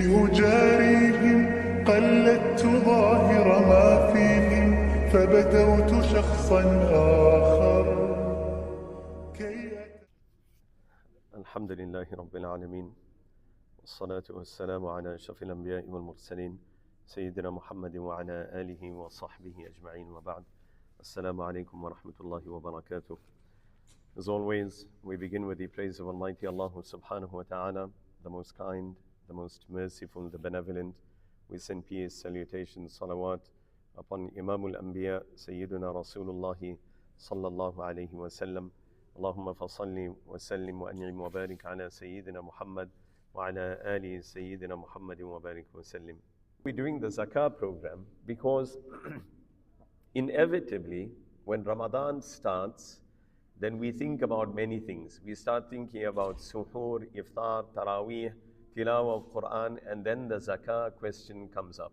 أجاريهم قلدت ظاهر ما فيهم فبدوت شخصا آخر الحمد لله رب العالمين والصلاة والسلام على أشرف الأنبياء والمرسلين سيدنا محمد وعلى آله وصحبه أجمعين وبعد السلام عليكم ورحمة الله وبركاته. As always, we begin with the praise of Almighty Allah subhanahu wa ta'ala, the most kind, the most merciful, the benevolent. We send peace, salutations, salawat upon Imam al-Anbiya, Sayyiduna Rasulullah sallallahu alayhi wa sallam. Allahumma fasalli wa sallim wa an'im wa barik ala Sayyidina Muhammad wa ala ali Sayyidina Muhammad wa barik wa sallim. We're doing the Zakah program because inevitably when Ramadan starts, then we think about many things. We start thinking about suhoor, iftar, taraweeh, tilawah of Quran, and then the zakah question comes up.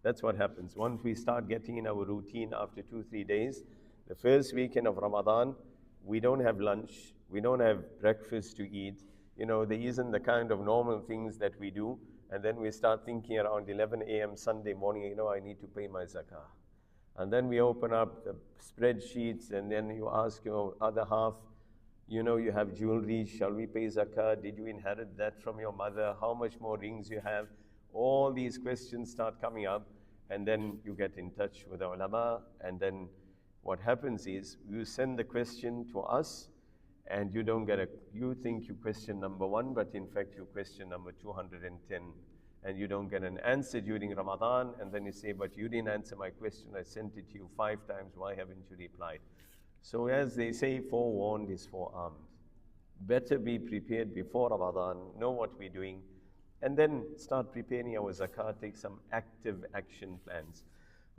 That's what happens. Once we start getting in our routine after 2-3 days, the first weekend of Ramadan, we don't have lunch, we don't have breakfast to eat. You know, there isn't the kind of normal things that we do. And then we start thinking around 11 a.m. Sunday morning, you know, I need to pay my zakah. And then we open up the spreadsheets and then you ask your other half, you know, you have jewelry, shall we pay zakah? Did you inherit that from your mother? How much more rings you have? All these questions start coming up, and then you get in touch with the ulama, and then what happens is you send the question to us, and you don't get you think you question number 1, but in fact you question number 210, and you don't get an answer during Ramadan, and then you say, but you didn't answer my question, I sent it to you 5 times, why haven't you replied? So as they say, forewarned is forearmed. Better be prepared before Ramadan, know what we're doing, and then start preparing our zakah, take some active action plans.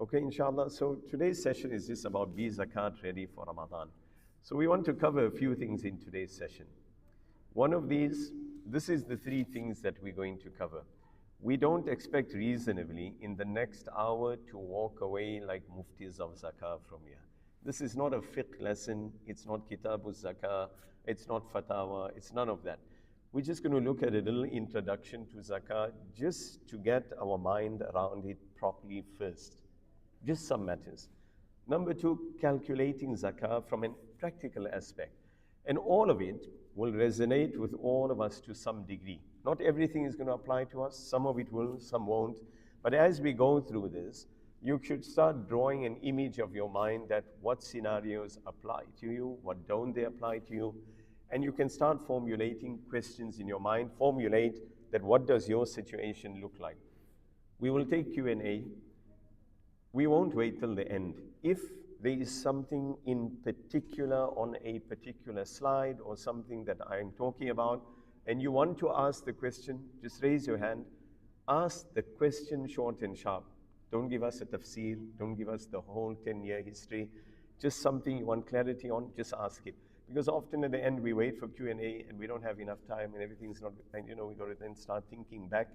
Okay, inshallah. So today's session is just about be zakat ready for Ramadan. So we want to cover a few things in today's session. One of these, this is the 3 things that we're going to cover. We don't expect reasonably in the next hour to walk away like muftis of zakah from here. This is not a fiqh lesson, it's not kitabul zakah, it's not fatawa, it's none of that. We're just going to look at a little introduction to zakah just to get our mind around it properly first. Just some matters. Number 2, calculating zakah from a practical aspect. And all of it will resonate with all of us to some degree. Not everything is going to apply to us, some of it will, some won't. But as we go through this, you should start drawing an image of your mind that what scenarios apply to you, what don't they apply to you, and you can start formulating questions in your mind, formulate that what does your situation look like. We will take Q&A. We won't wait till the end. If there is something in particular on a particular slide or something that I'm talking about, and you want to ask the question, just raise your hand, ask the question short and sharp. Don't give us a tafsir, don't give us the whole 10-year history. Just something you want clarity on, just ask it. Because often at the end we wait for Q&A and we don't have enough time and everything's not, and you know, we got to then start thinking back.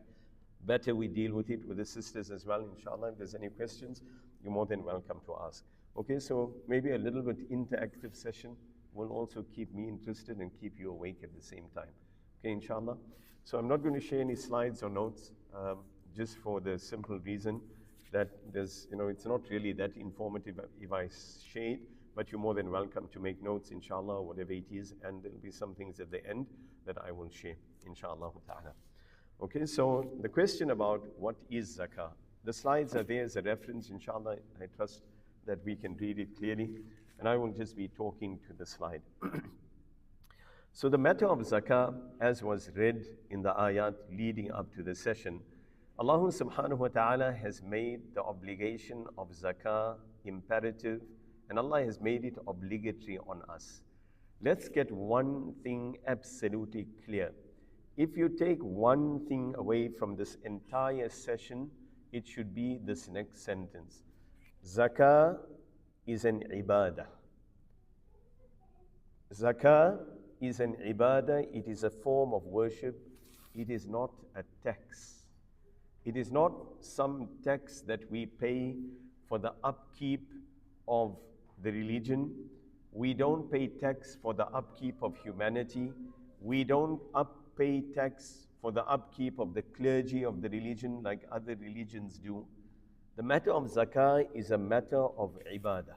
Better we deal with it with the sisters as well, inshallah. If there's any questions, you're more than welcome to ask. Okay, so maybe a little bit interactive session will also keep me interested and keep you awake at the same time. Okay, inshallah. So I'm not going to share any slides or notes, just for the simple reason that there's, you know, it's not really that informative if I share it, but you're more than welcome to make notes, inshallah, whatever it is, and there'll be some things at the end that I will share, inshallah ta'ala. Okay, so the question about what is zakah, the slides are there as a reference, inshallah. I trust that we can read it clearly, and I will just be talking to the slide. So the matter of zakah, as was read in the ayat leading up to the session, Allah subhanahu wa ta'ala has made the obligation of zakah imperative, and Allah has made it obligatory on us. Let's get one thing absolutely clear. If you take one thing away from this entire session, it should be this next sentence. Zakah is an ibadah. Zakah is an ibadah, it is a form of worship, it is not a tax. It is not some tax that we pay for the upkeep of the religion. We don't pay tax for the upkeep of humanity. We don't pay tax for the upkeep of the clergy of the religion like other religions do. The matter of zakah is a matter of ibadah.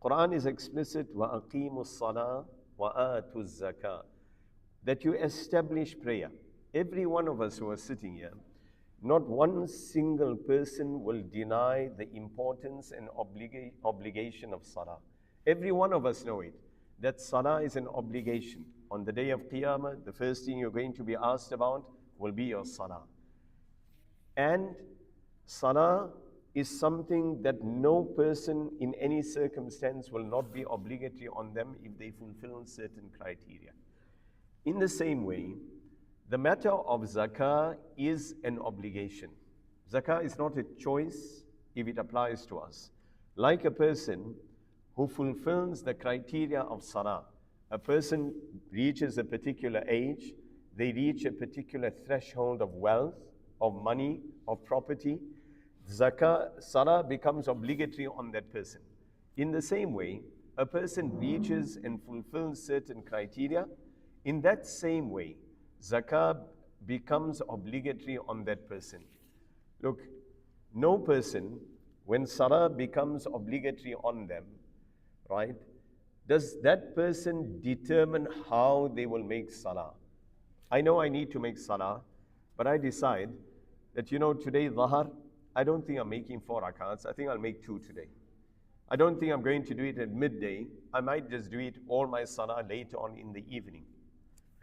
Quran is explicit, وَأَقِيمُوا الصَّلَاةَ وَآتُوا الزَّكَاةَ, that you establish prayer. Every one of us who are sitting here, not one single person will deny the importance and obligation of salah. Every one of us know it, that salah is an obligation. On the day of Qiyamah, the first thing you're going to be asked about will be your salah. And salah is something that no person in any circumstance will not be obligatory on them if they fulfill certain criteria. In the same way, the matter of zakah is an obligation. Zakah is not a choice if it applies to us. Like a person who fulfills the criteria of salah, a person reaches a particular age, they reach a particular threshold of wealth, of money, of property, salah becomes obligatory on that person. In the same way, a person reaches and fulfills certain criteria. In that same way, zakah becomes obligatory on that person. Look, no person, when salah becomes obligatory on them, right, does that person determine how they will make salah? I know I need to make salah, but I decide that, today, Dhahar, I don't think I'm making 4 rakats. I think I'll make 2 today. I don't think I'm going to do it at midday. I might just do it all my salah later on in the evening.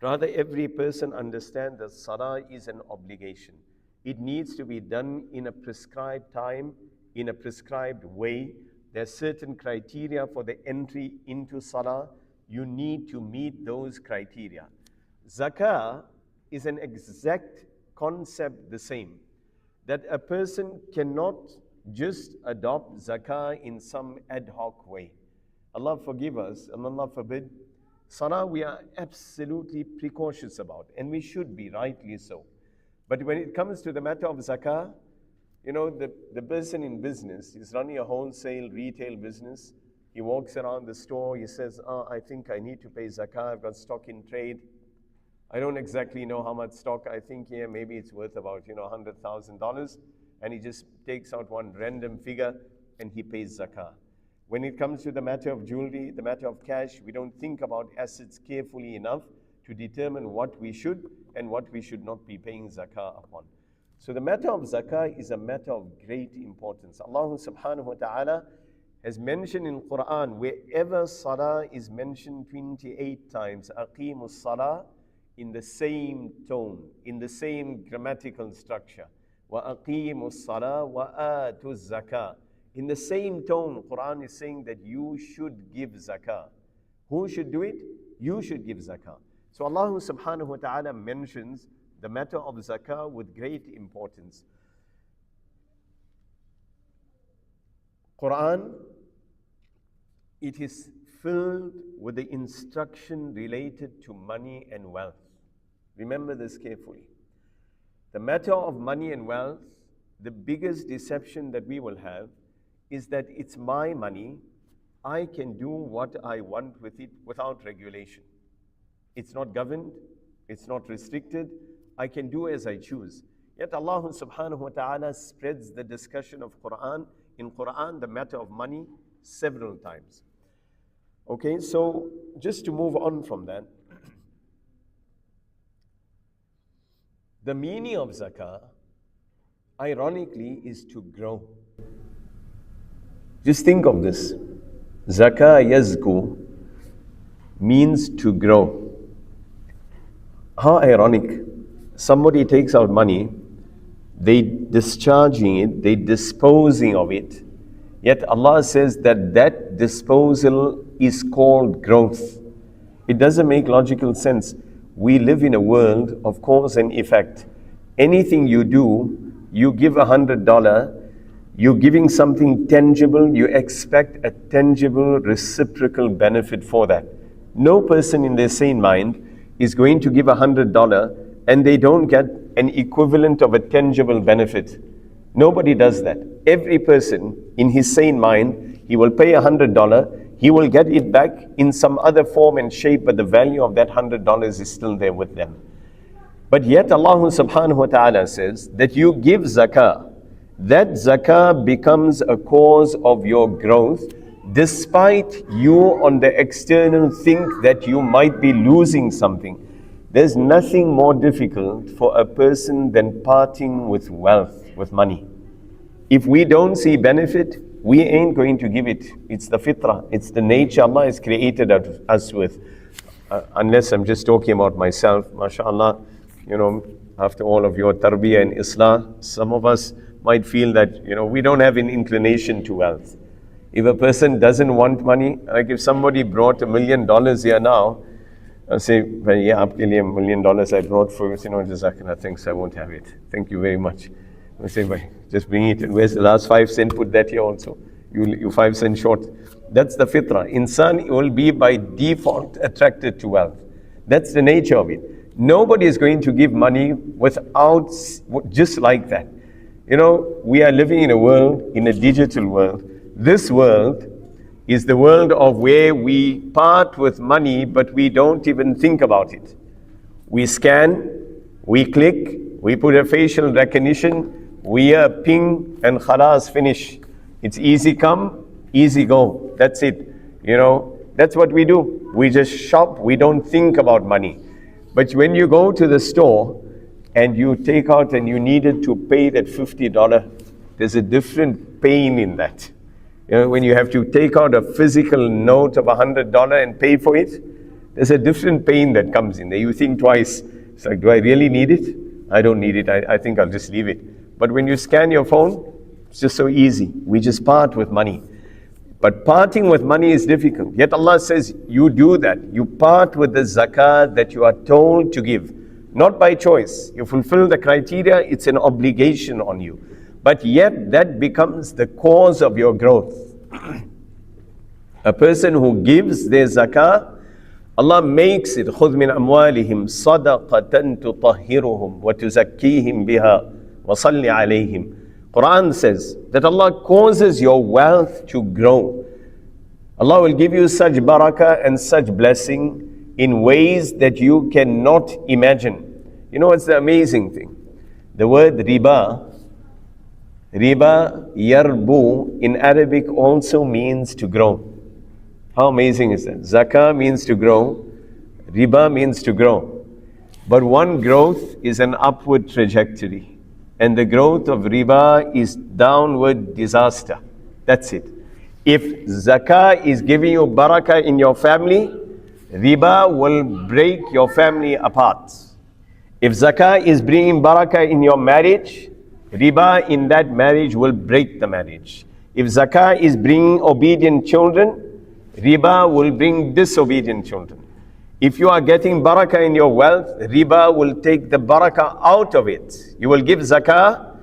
Rather, every person understands that salah is an obligation. It needs to be done in a prescribed time, in a prescribed way. There's certain criteria for the entry into salah. You need to meet those criteria. Zakah is an exact concept the same, that a person cannot just adopt zakah in some ad hoc way. Allah forgive us, and Allah forbid. Salah we are absolutely precautious about, and we should be, rightly so. But when it comes to the matter of zakah, the person in business is running a wholesale retail business. He walks around the store, he says, I think I need to pay zakah, I've got stock in trade. I don't exactly know how much stock. I think here maybe it's worth about $100,000, and he just takes out one random figure and he pays zakah. When it comes to the matter of jewelry, the matter of cash, we don't think about assets carefully enough to determine what we should and what we should not be paying zakah upon. So the matter of zakah is a matter of great importance. Allah subhanahu wa ta'ala has mentioned in Quran, wherever salah is mentioned 28 times, aqimus salah, in the same tone, in the same grammatical structure. وَأَقِيمُوا الصَّلَاةَ وَآتُوا الزَّكَاةَ. In the same tone, Quran is saying that you should give zakah. Who should do it? You should give zakah. So Allah subhanahu wa ta'ala mentions the matter of zakah with great importance. Quran, it is filled with the instruction related to money and wealth. Remember this carefully. The matter of money and wealth, the biggest deception that we will have is that it's my money, I can do what I want with it without regulation. It's not governed, it's not restricted, I can do as I choose. Yet Allah subhanahu wa ta'ala spreads the discussion of Quran, in Quran, the matter of money several times. Okay, so just to move on from that, the meaning of zakah, ironically, is to grow. Just think of this. Zakah yazku means to grow. How ironic. Somebody takes out money, they discharging it, they disposing of it. Yet Allah says that disposal is called growth. It doesn't make logical sense. We live in a world of cause and effect. Anything you do, you give $100, you're giving something tangible, you expect a tangible reciprocal benefit for that. No person in their sane mind is going to give $100 and they don't get an equivalent of a tangible benefit. Nobody does that. Every person in his sane mind, he will pay $100, he will get it back in some other form and shape, but the value of that $100 is still there with them. But yet Allah subhanahu wa ta'ala says that you give zakah. That zakah becomes a cause of your growth, despite you on the external think that you might be losing something. There's nothing more difficult for a person than parting with wealth, with money. If we don't see benefit, we ain't going to give it. It's the fitrah, it's the nature Allah has created us with. Unless I'm just talking about myself, mashallah, after all of your tarbiyah and islah, some of us might feel that, we don't have an inclination to wealth. If a person doesn't want money, like if somebody brought $1 million here now, I'll say, well, yeah, aapke liye $1 million I brought for you, Jazakallah, thanks, I won't have it. Thank you very much. I say, well, just bring it. And where's the last 5 cents? Put that here also. You 5 cents short. That's the fitrah. Insan will be by default attracted to wealth. That's the nature of it. Nobody is going to give money without, just like that. We are living in a world, in a digital world. This world is the world of where we part with money, but we don't even think about it. We scan, we click, we put a facial recognition, we ping, and khalas, finish. It's easy come, easy go. That's it. That's what we do. We just shop, we don't think about money. But when you go to the store and you take out and you needed to pay that $50, there's a different pain in that. When you have to take out a physical note of $100 and pay for it, there's a different pain that comes in there. You think twice. It's like, do I really need it? I don't need it. I think I'll just leave it. But when you scan your phone, it's just so easy. We just part with money. But parting with money is difficult. Yet Allah says, you do that. You part with the zakat that you are told to give. Not by choice. You fulfill the criteria, it's an obligation on you. But yet that becomes the cause of your growth. A person who gives their zakah, Allah makes it, خُذْ مِنْ أَمْوَالِهِمْ صَدَقَةً تُطَهِّرُهُمْ وَتُزَكِّيهِمْ بِهَا وَصَلِّ عَلَيْهِمْ. Quran says that Allah causes your wealth to grow. Allah will give you such barakah and such blessing in ways that you cannot imagine. What's the amazing thing? The word riba, yarbu, in Arabic also means to grow. How amazing is that? Zakah means to grow, riba means to grow. But one growth is an upward trajectory. And the growth of riba is downward disaster. That's it. If zakah is giving you barakah in your family, riba will break your family apart. If zakah is bringing barakah in your marriage, riba in that marriage will break the marriage. If zakah is bringing obedient children, riba will bring disobedient children. If you are getting barakah in your wealth, riba will take the barakah out of it. You will give zakah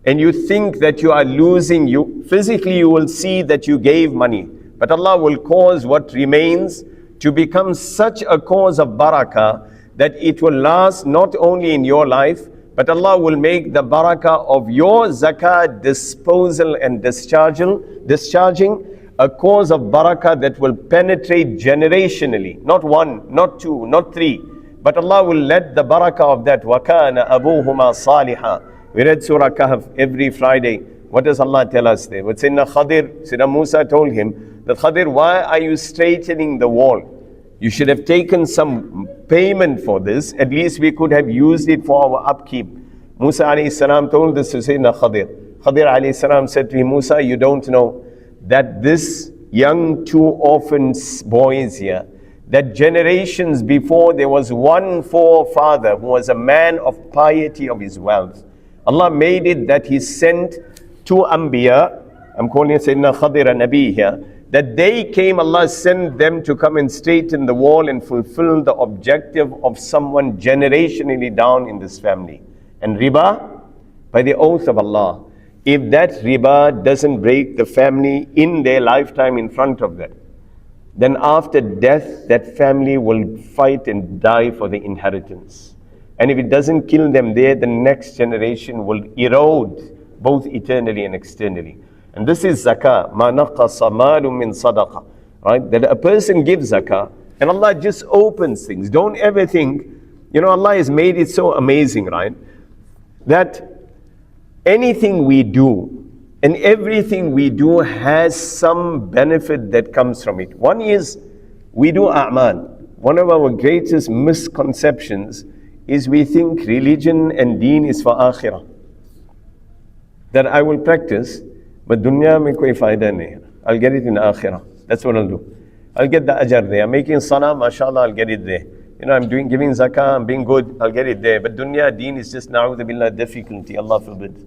and you think that you are losing. Physically you will see that you gave money. But Allah will cause what remains to become such a cause of barakah that it will last not only in your life, but Allah will make the barakah of your zakah disposal and discharging a cause of barakah that will penetrate generationally. Not 1, not 2, not 3. But Allah will let the barakah of that. وَكَانَ أَبُوهُمَا صَالِحًا. We read Surah Kahf every Friday. What does Allah tell us there? What Sayyidina Moosa told him that, Khadir, why are you straightening the wall? You should have taken some payment for this. At least we could have used it for our upkeep. Musa alayhi salam told this to Sayyidina Khadir. Khadir alayhi salam said to him, Musa, you don't know that this young 2 orphan boys here, that generations before there was one forefather who was a man of piety of his wealth. Allah made it that He sent 2 Anbiya, I'm calling Sayyidina Khadir a Nabi here, that they came, Allah sent them to come and straighten the wall and fulfill the objective of someone generationally down in this family. And riba, by the oath of Allah, if that riba doesn't break the family in their lifetime in front of them, then after death, that family will fight and die for the inheritance. And if it doesn't kill them there, the next generation will erode both eternally and externally. And this is zakah. مَا نَقَصَ مَالٌ مِّن صَدَقَةٍ. Right? That a person gives zakah, and Allah just opens things. Don't ever think You know, Allah has made it so amazing, right? That anything we do and everything we do has some benefit that comes from it. One is we do a'mal. One of our greatest misconceptions is we think religion and deen is for akhirah. That I will practice, but dunya mein koi fayda nahi. I'll get it in akhirah. That's what I'll do. I'll get the ajr there. I'm making salah, mashallah, I'll get it there. You know, I'm giving zakah, I'm being good, I'll get it there. But dunya, deen is just na'udhu billah, difficulty, Allah forbid.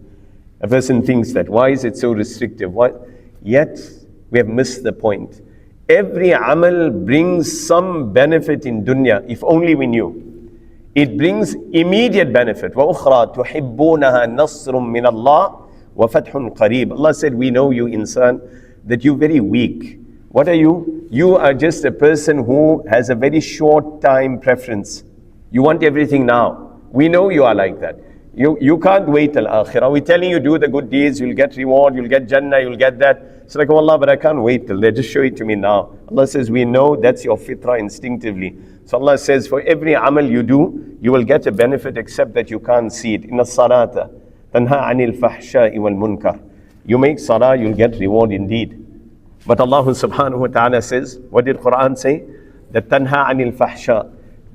A person thinks that. Why is it so restrictive? Yet, we have missed the point. Every amal brings some benefit in dunya, if only we knew. It brings immediate benefit. وَأُخْرَى تُحِبُّونَهَا نَصْرٌ مِّنَ اللَّهِ وَفَتْحٌ قَرِيبٌ. Allah said, we know you, insan, that you're very weak. What are you? You are just a person who has a very short time preference. You want everything now. We know you are like that. You can't wait till akhirah. We're telling you, do the good deeds, you'll get reward, you'll get Jannah, you'll get that. It's like, oh Allah, but I can't wait till they just show it to me now. Allah says, we know that's your fitrah instinctively. So Allah says, for every amal you do, you will get a benefit except that you can't see it. Inna salata tanha anil fahsha'i wal munkar. You make salah, you'll get reward indeed. But Allah subhanahu wa ta'ala says, what did Quran say? That tanha anil fahsha.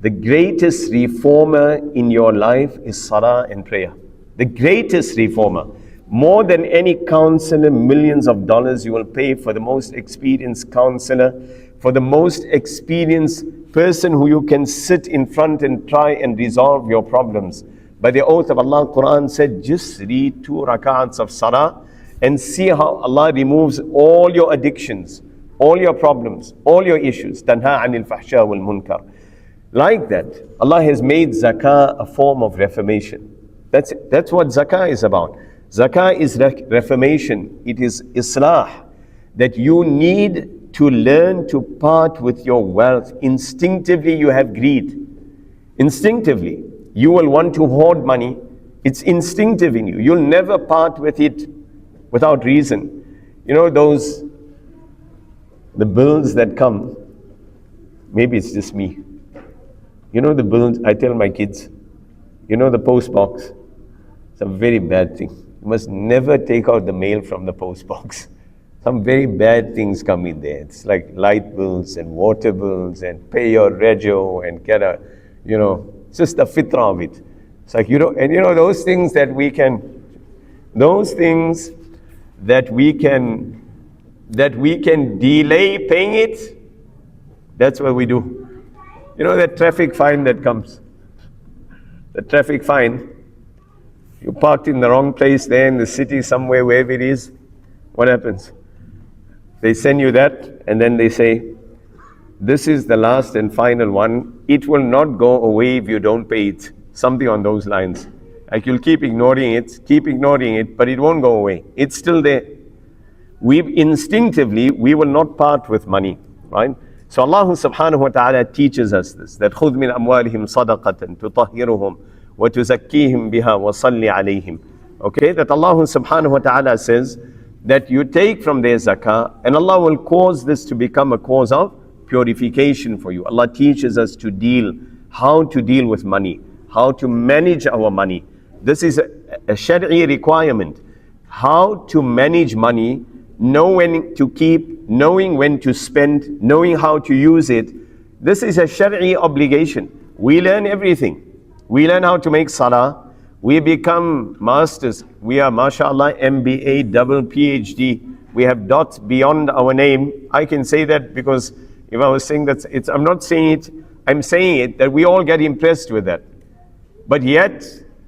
The greatest reformer in your life is salah and prayer. The greatest reformer. More than any counselor, millions of dollars you will pay for the most experienced counselor, for the most experienced person who you can sit in front and try and resolve your problems. By the oath of Allah, Quran said, just read 2 rak'ats of salah and see how Allah removes all your addictions, all your problems, all your issues. Tanha anil fahsha wal munkar. Like that, Allah has made zakah a form of reformation. That's what zakah is about. Zakah is reformation. It is islah. That you need to learn to part with your wealth. Instinctively you have greed. Instinctively. You will want to hoard money. It's instinctive in you. You'll never part with it without reason. You know the bills that come, maybe it's just me. You know the bills, I tell my kids, you know the post box, it's a very bad thing. You must never take out the mail from the post box. Some very bad things come in there. It's like light bills and water bills and pay your rego and get a, it's just the fitrah of it. It's like, those things that we can delay paying it, that's what we do. You know that traffic fine that comes? The traffic fine, you parked in the wrong place there in the city somewhere, wherever it is, what happens? They send you that and then they say, this is the last and final one. It will not go away if you don't pay it. Something on those lines. Like you'll keep ignoring it, but it won't go away. It's still there. We will not part with money, right? So Allah subhanahu wa ta'ala teaches us this, that خُذْ مِنْ أَمْوَالِهِمْ صَدَقَةً تُطَهِّرُهُمْ وَتُزَكِّيهِمْ بِهَا وَصَلِّ عَلَيْهِمْ. Okay, that Allah subhanahu wa ta'ala says that you take from their zakah and Allah will cause this to become a cause of purification for you. Allah teaches us how to deal with money, how to manage our money. This is a shari'i requirement. How to manage money, know when to keep, knowing when to spend, knowing how to use it. This is a shari'i obligation. We learn everything. We learn how to make salah. We become masters. We are, mashallah, MBA, double PhD. We have dots beyond our name. I can say that because if I was saying that, I'm not saying it, I'm saying it that we all get impressed with that. But yet,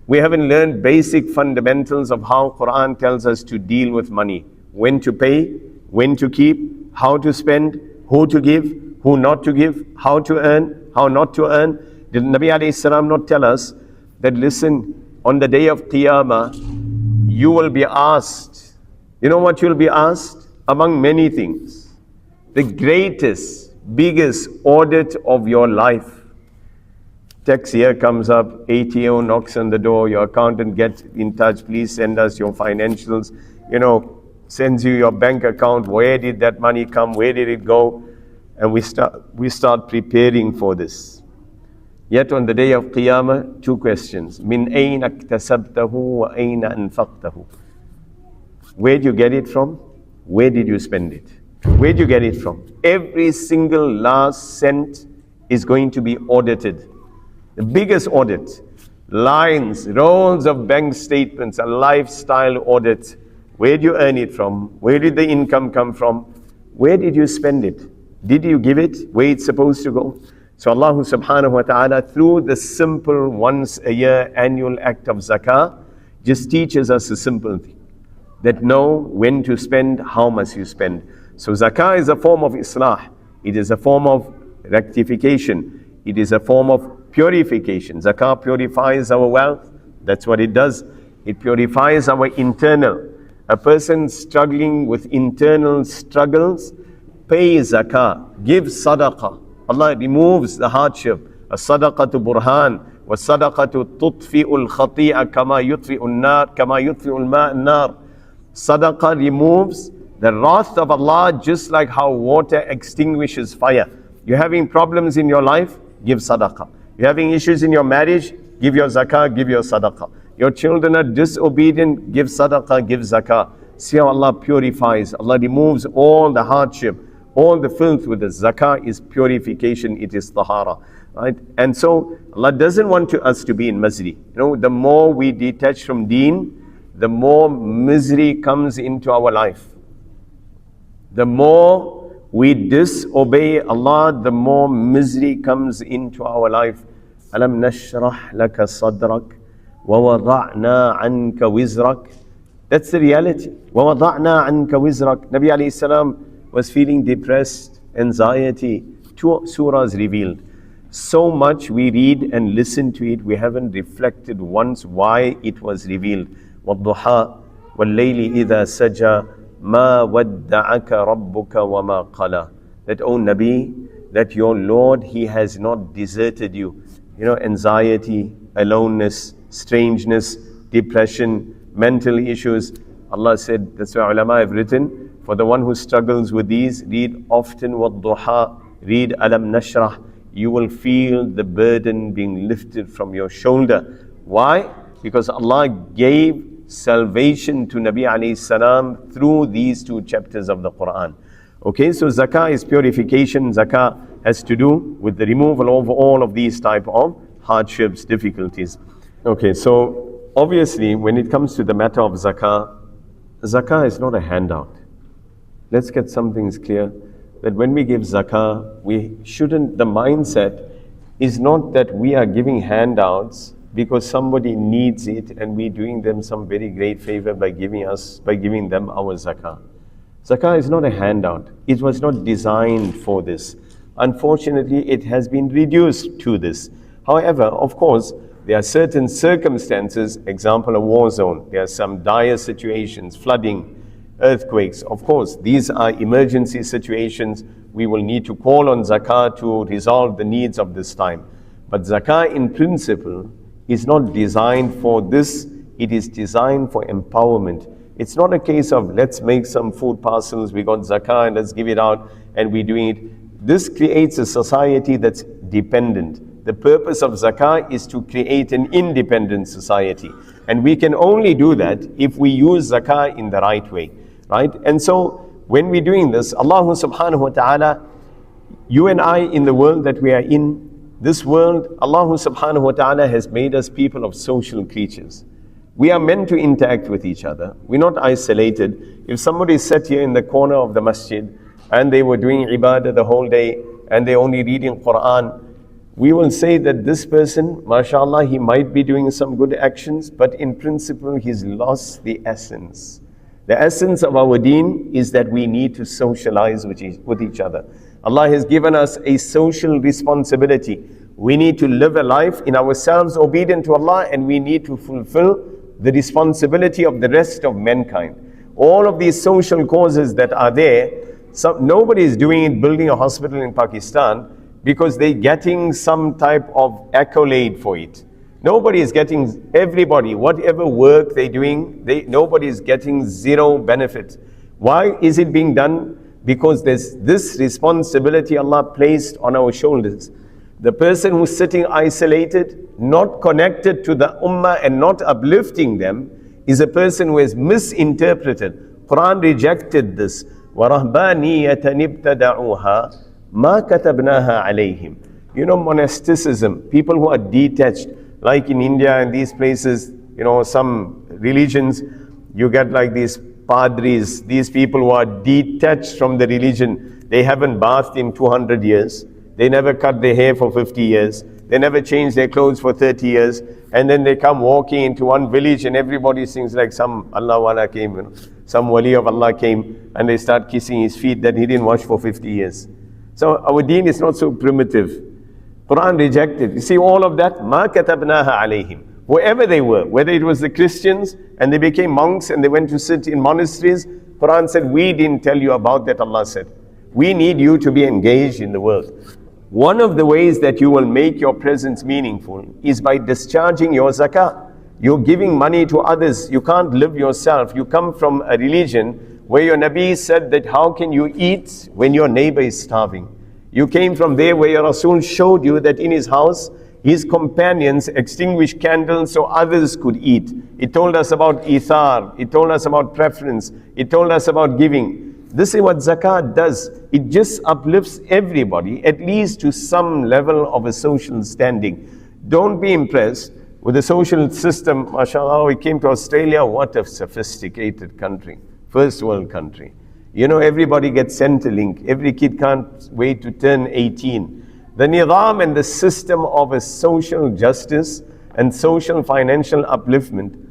we haven't learned basic fundamentals of how Quran tells us to deal with money. When to pay, when to keep, how to spend, who to give, who not to give, how to earn, how not to earn. Did Nabi alayhi salam not tell us that, listen, on the day of Qiyamah, you will be asked. You know what you'll be asked? Among many things. The greatest, biggest audit of your life. Tax year comes up, ATO knocks on the door, your accountant gets in touch, please send us your financials, sends you your bank account, where did that money come, where did it go? And we start preparing for this. Yet on the day of Qiyamah, two questions. Min ayna iktasabtahu wa ayna anfaqtahu. Where did you get it from? Where did you spend it? Where did you get it from? Every single last cent is going to be audited. The biggest audit. Lines, rolls of bank statements, a lifestyle audit. Where did you earn it from? Where did the income come from? Where did you spend it? Did you give it where it's supposed to go? So Allah subhanahu wa ta'ala, through the simple once a year annual act of zakah, just teaches us a simple thing. That know when to spend, how much you spend. So zakah is a form of islah. It is a form of rectification. It is a form of purification. Zakah purifies our wealth. That's what it does. It purifies our internal. A person struggling with internal struggles, pay zakah, give sadaqah. Allah removes the hardship. As-sadaqatu burhan, was-sadaqatu tutfi'ul khati'a kama yutfi'ul nar, kama yutfi'ul ma'an nar. Sadaqah removes the wrath of Allah just like how water extinguishes fire. You're having problems in your life, give sadaqah. You're having issues in your marriage, give your zakah, give your sadaqah. Your children are disobedient, give sadaqah, give zakah. See how Allah purifies. Allah removes all the hardship, all the filth with the zakah is purification, it is tahara. Right? And so Allah doesn't want us to be in misery. The more we detach from deen, the more misery comes into our life. The more we disobey Allah, the more misery comes into our life. Alam nashrah laka sadrak wa wada'na anka wizrak. That's the reality. Wa wada'na anka wizrak. Nabi alayhi salam was feeling depressed, anxiety. 2 surahs revealed. So much we read and listen to it, we haven't reflected once why it was revealed. وَالضُّحَى وَاللَّيْلِ إِذَا سَجَى مَا وَدَّعَكَ رَبُّكَ وَمَا قَلَى. That, O Nabi, that your Lord, He has not deserted you. Anxiety, aloneness, strangeness, depression, mental issues. Allah said, that's why ulama have written, for the one who struggles with these, read often وَالضُّحَى, read Alam Nashrah. You will feel the burden being lifted from your shoulder. Why? Because Allah gave salvation to Nabi alayhi salam through these 2 chapters of the Quran. Okay, so zakah is purification. Zakah has to do with the removal of all of these type of hardships, difficulties. Okay, so obviously when it comes to the matter of zakah, zakah is not a handout. Let's get some things clear. That when we give zakah, the mindset is not that we are giving handouts because somebody needs it and we're doing them some very great favor by giving them our zakah. Zakah is not a handout. It was not designed for this. Unfortunately, it has been reduced to this. However, of course, there are certain circumstances, example a war zone, there are some dire situations, flooding, earthquakes. Of course, these are emergency situations. We will need to call on zakah to resolve the needs of this time. But zakah in principle is not designed for this. It is designed for empowerment. It's not a case of let's make some food parcels, we got zakah and let's give it out and we're doing it. This creates a society that's dependent. The purpose of zakah is to create an independent society. And we can only do that if we use zakah in the right way. Right? And so when we're doing this, Allah subhanahu wa ta'ala, you and I in the world that we are in, this world, Allah subhanahu wa ta'ala has made us people of social creatures. We are meant to interact with each other. We're not isolated. If somebody sat here in the corner of the masjid and they were doing ibadah the whole day and they're only reading Quran, we will say that this person, mashallah, he might be doing some good actions, but in principle he's lost the essence. The essence of our deen is that we need to socialize with each other. Allah has given us a social responsibility. We need to live a life in ourselves obedient to Allah, and we need to fulfill the responsibility of the rest of mankind. All of these social causes that are there, nobody is doing it, building a hospital in Pakistan, because they're getting some type of accolade for it. Nobody is getting, everybody, whatever work they're doing, nobody is getting zero benefit. Why is it being done? Because there's this responsibility Allah placed on our shoulders. The person who's sitting isolated, not connected to the ummah and not uplifting them, is a person who has misinterpreted. Quran rejected this. وَرَهْبَانِيَّةً ابْتَدَعُوهَا مَا كَتَبْنَاهَا عَلَيْهِمْ. You know, monasticism, people who are detached, like in India and these places, you know, some religions, you get like these padris, these people who are detached from the religion. They haven't bathed in 200 years. They never cut their hair for 50 years. They never changed their clothes for 30 years. And then they come walking into one village and everybody sings like some Allah Wala came, you know, some wali of Allah came, and they start kissing his feet that he didn't wash for 50 years. So our deen is not so primitive. Quran rejected. You see all of that? مَا كَتَبْنَاهَا عَلَيْهِمْ. Whoever they were, whether it was the Christians and they became monks and they went to sit in monasteries, Quran said, we didn't tell you about that, Allah said. We need you to be engaged in the world. One of the ways that you will make your presence meaningful is by discharging your zakah. You're giving money to others. You can't live yourself. You come from a religion where your Nabi said that how can you eat when your neighbor is starving? You came from there where your Rasul showed you that in his house, his companions extinguished candles so others could eat. It told us about ithar. It told us about preference. It told us about giving. This is what zakat does. It just uplifts everybody, at least to some level of a social standing. Don't be impressed with the social system. MashaAllah, we came to Australia. What a sophisticated country. First world country. You know, everybody gets Centrelink. Every kid can't wait to turn 18. The nizam and the system of a social justice and social financial upliftment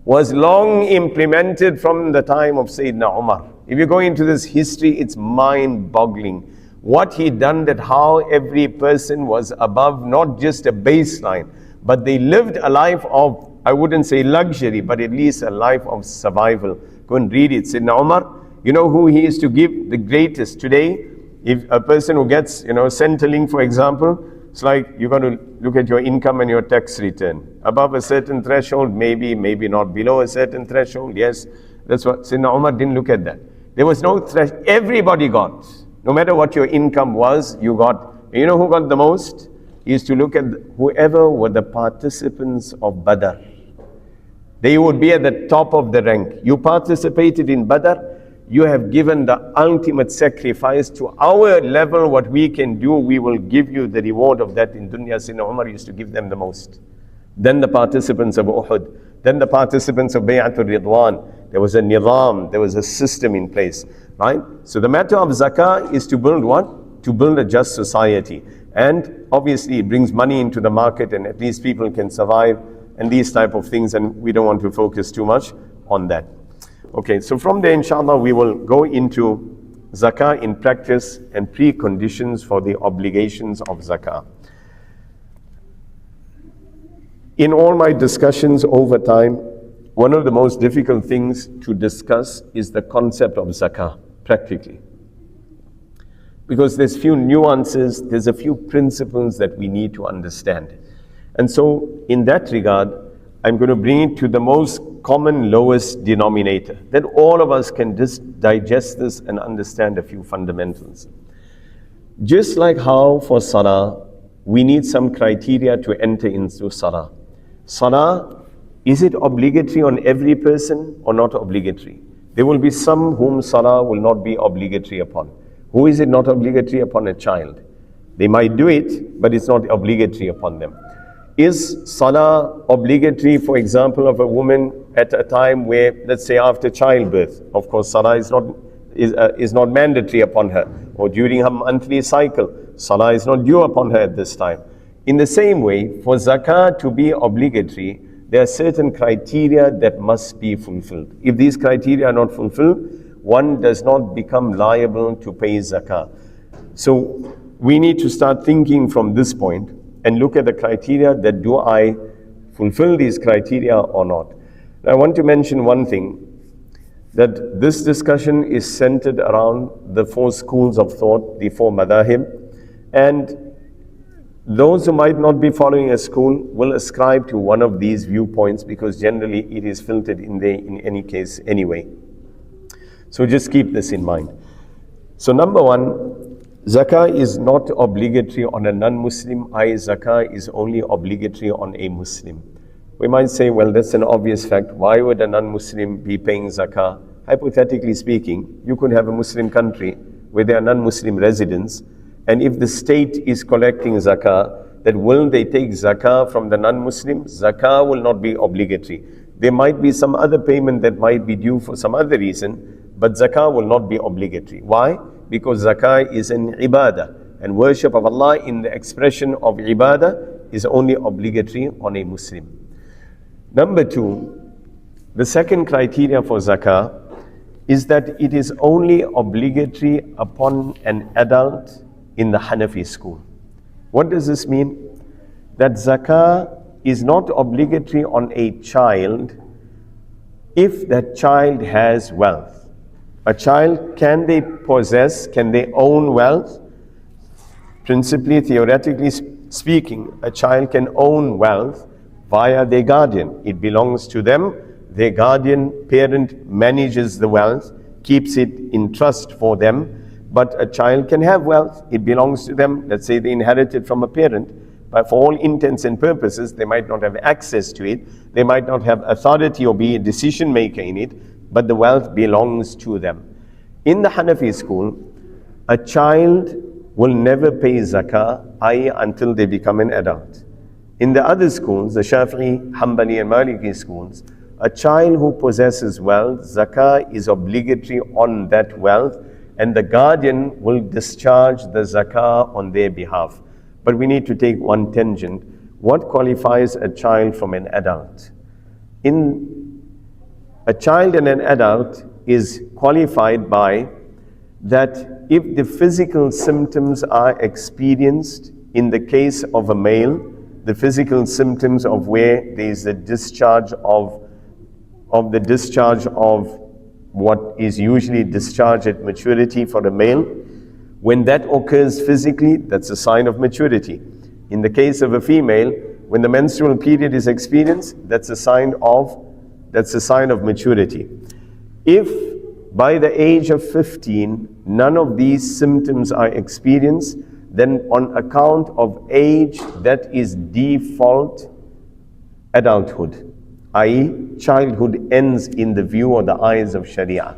was long implemented from the time of Sayyidina Umar. If you go into this history, it's mind-boggling. What he done, that how every person was above not just a baseline, but they lived a life of, I wouldn't say luxury, but at least a life of survival. Go and read it. Sayyidina Umar, you know who he is to give the greatest today? If a person who gets, you know, Centrelink, for example, it's like you're going to look at your income and your tax return. Above a certain threshold, maybe, maybe not. Below a certain threshold, yes. That's what Sayyidina Umar didn't look at that. There was no threshold. Everybody got. No matter what your income was, you got. And you know who got the most? He used to look at whoever were the participants of Badr. They would be at the top of the rank. You participated in Badr, you have given the ultimate sacrifice. To our level, what we can do, we will give you the reward of that in dunya. Sayyidina Umar used to give them the most. Then the participants of Uhud, then the participants of Bay'atul Ridwan. There was a nizam, there was a system in place, right? So the matter of zakah is to build what? To build a just society. And obviously it brings money into the market and at least people can survive and these type of things, and we don't want to focus too much on that. Okay, so from there, inshallah, we will go into zakah in practice and preconditions for the obligations of zakah. In all my discussions over time, one of the most difficult things to discuss is the concept of zakah, practically. Because there's few nuances, there's a few principles that we need to understand. And so, in that regard, I'm going to bring it to the most common lowest denominator, that all of us can just digest this and understand a few fundamentals. Just like how for salah, we need some criteria to enter into salah. Salah, is it obligatory on every person or not obligatory? There will be some whom salah will not be obligatory upon. Who is it not obligatory upon? A child. They might do it, but it's not obligatory upon them. Is salah obligatory, for example, of a woman at a time where, let's say after childbirth? Of course, salah is not mandatory upon her. Or during her monthly cycle, salah is not due upon her at this time. In the same way, for zakah to be obligatory, there are certain criteria that must be fulfilled. If these criteria are not fulfilled, one does not become liable to pay zakah. So we need to start thinking from this point and look at the criteria, that do I fulfill these criteria or not. Now, I want to mention one thing, that this discussion is centered around the four schools of thought, the four madahib, and those who might not be following a school will ascribe to one of these viewpoints because generally it is filtered in there in any case anyway. So just keep this in mind. So number one, Zakah is not obligatory on a non-Muslim, zakah is only obligatory on a Muslim. We might say, well, that's an obvious fact. Why would a non-Muslim be paying zakah? Hypothetically speaking, you could have a Muslim country where there are non-Muslim residents, and if the state is collecting zakah, then will they take zakah from the non-Muslims? Zakah will not be obligatory. There might be some other payment that might be due for some other reason, but zakah will not be obligatory. Why? Because zakah is an ibadah, and worship of Allah in the expression of ibadah is only obligatory on a Muslim. Number two, the second criteria for zakah is that it is only obligatory upon an adult in the Hanafi school. What does this mean? That zakah is not obligatory on a child if that child has wealth. A child, can they possess, can they own wealth? Principally, theoretically speaking, a child can own wealth via their guardian. It belongs to them. Their guardian parent manages the wealth, keeps it in trust for them. But a child can have wealth. It belongs to them. Let's say they inherit it from a parent. But for all intents and purposes, they might not have access to it. They might not have authority or be a decision maker in it, but the wealth belongs to them. In the Hanafi school, a child will never pay zakah, i.e. until they become an adult. In the other schools, the Shafi'i, Hanbali and Maliki schools, a child who possesses wealth, zakah is obligatory on that wealth, and the guardian will discharge the zakah on their behalf. But we need to take one tangent. What qualifies a child from an adult? A child and an adult is qualified by that if the physical symptoms are experienced in the case of a male, the physical symptoms of where there is a discharge of what is usually discharged at maturity for a male, when that occurs physically, that's a sign of maturity. In the case of a female, when the menstrual period is experienced, that's a sign of maturity. If by the age of 15, none of these symptoms are experienced, then on account of age, that is default adulthood, i.e. childhood ends in the view or the eyes of Sharia.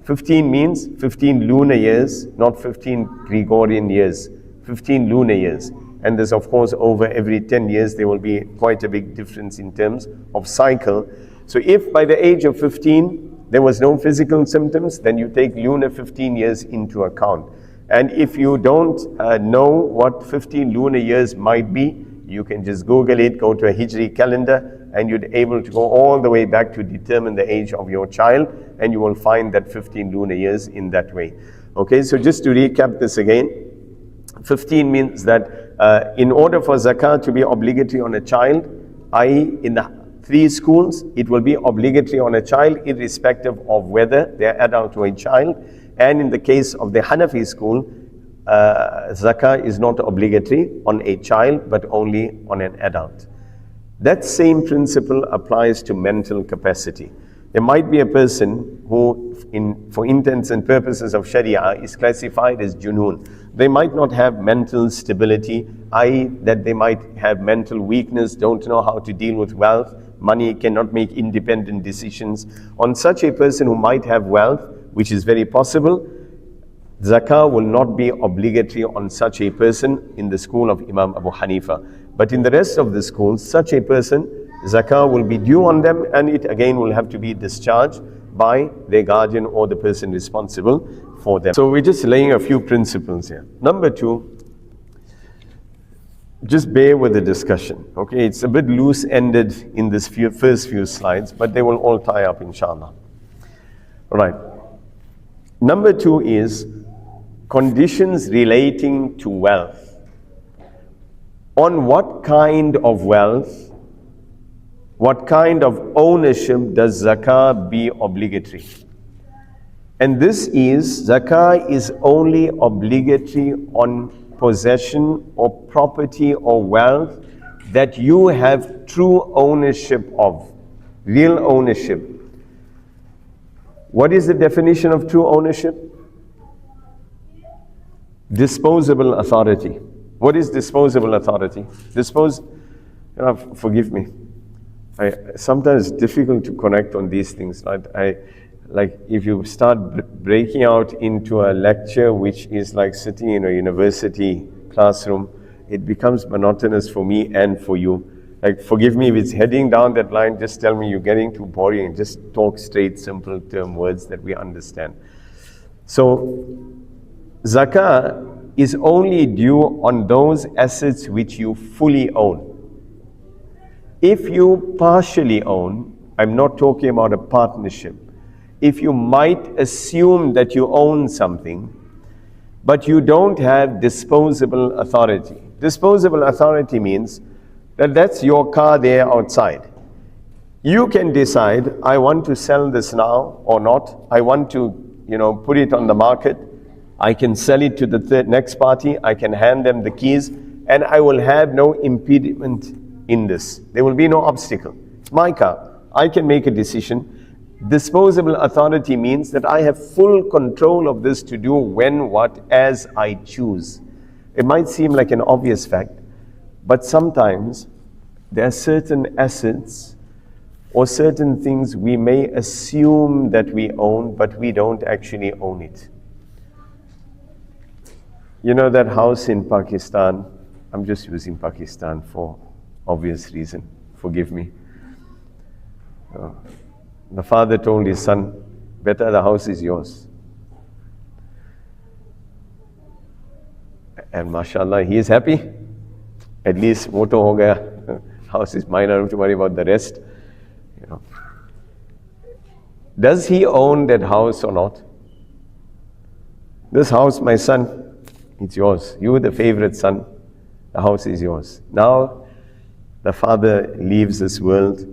15 means 15 lunar years, not 15 Gregorian years, 15 lunar years. And there's of course over every 10 years there will be quite a big difference in terms of cycle. So if by the age of 15 there was no physical symptoms, then you take lunar 15 years into account. And if you don't know what 15 lunar years might be, you can just Google it, go to a Hijri calendar, and you're able to go all the way back to determine the age of your child, and you will find that 15 lunar years in that way. Okay, so just to recap this again, 15 means that in order for zakah to be obligatory on a child, i.e. in the three schools, it will be obligatory on a child irrespective of whether they're adult or a child. And in the case of the Hanafi school, zakah is not obligatory on a child but only on an adult. That same principle applies to mental capacity. There might be a person who, for intents and purposes of Sharia, is classified as junoon. They might not have mental stability, i.e. that they might have mental weakness, don't know how to deal with wealth, money, cannot make independent decisions. On such a person who might have wealth, which is very possible, zakah will not be obligatory on such a person in the school of Imam Abu Hanifa. But in the rest of the schools, such a person, zakah will be due on them, and it again will have to be discharged by their guardian or the person responsible for them. So we're just laying a few principles here. Number two, just bear with the discussion. Okay, it's a bit loose-ended in this first few slides, but they will all tie up, inshallah. All right. Number two is conditions relating to wealth. On what kind of wealth, what kind of ownership does zakah be obligatory? And this is, zakah is only obligatory on possession or property or wealth that you have true ownership of, real ownership. What is the definition of true ownership? Disposable authority. What is disposable authority? Forgive me. Sometimes it's difficult to connect on these things. Right? Like if you start breaking out into a lecture which is like sitting in a university classroom, it becomes monotonous for me and for you. Like, forgive me if it's heading down that line, just tell me you're getting too boring. Just talk straight, simple term words that we understand. So, zakah is only due on those assets which you fully own. If you partially own, I'm not talking about a partnership. If you might assume that you own something, but you don't have disposable authority. Disposable authority means that that's your car there outside. You can decide, I want to sell this now or not. I want to, put it on the market. I can sell it to the next party. I can hand them the keys, and I will have no impediment in this. There will be no obstacle. It's my car. I can make a decision. Disposable authority means that I have full control of this to do when, what, as I choose. It might seem like an obvious fact, but sometimes there are certain assets or certain things we may assume that we own, but we don't actually own it. You know that house in Pakistan, I'm just using Pakistan for obvious reason, forgive me. The father told his son, better the house is yours. And mashallah, he is happy. At least moto ho gaya. House is mine, I don't have to worry about the rest. Does he own that house or not? This house, my son, it's yours. You are the favorite son. The house is yours. Now, the father leaves this world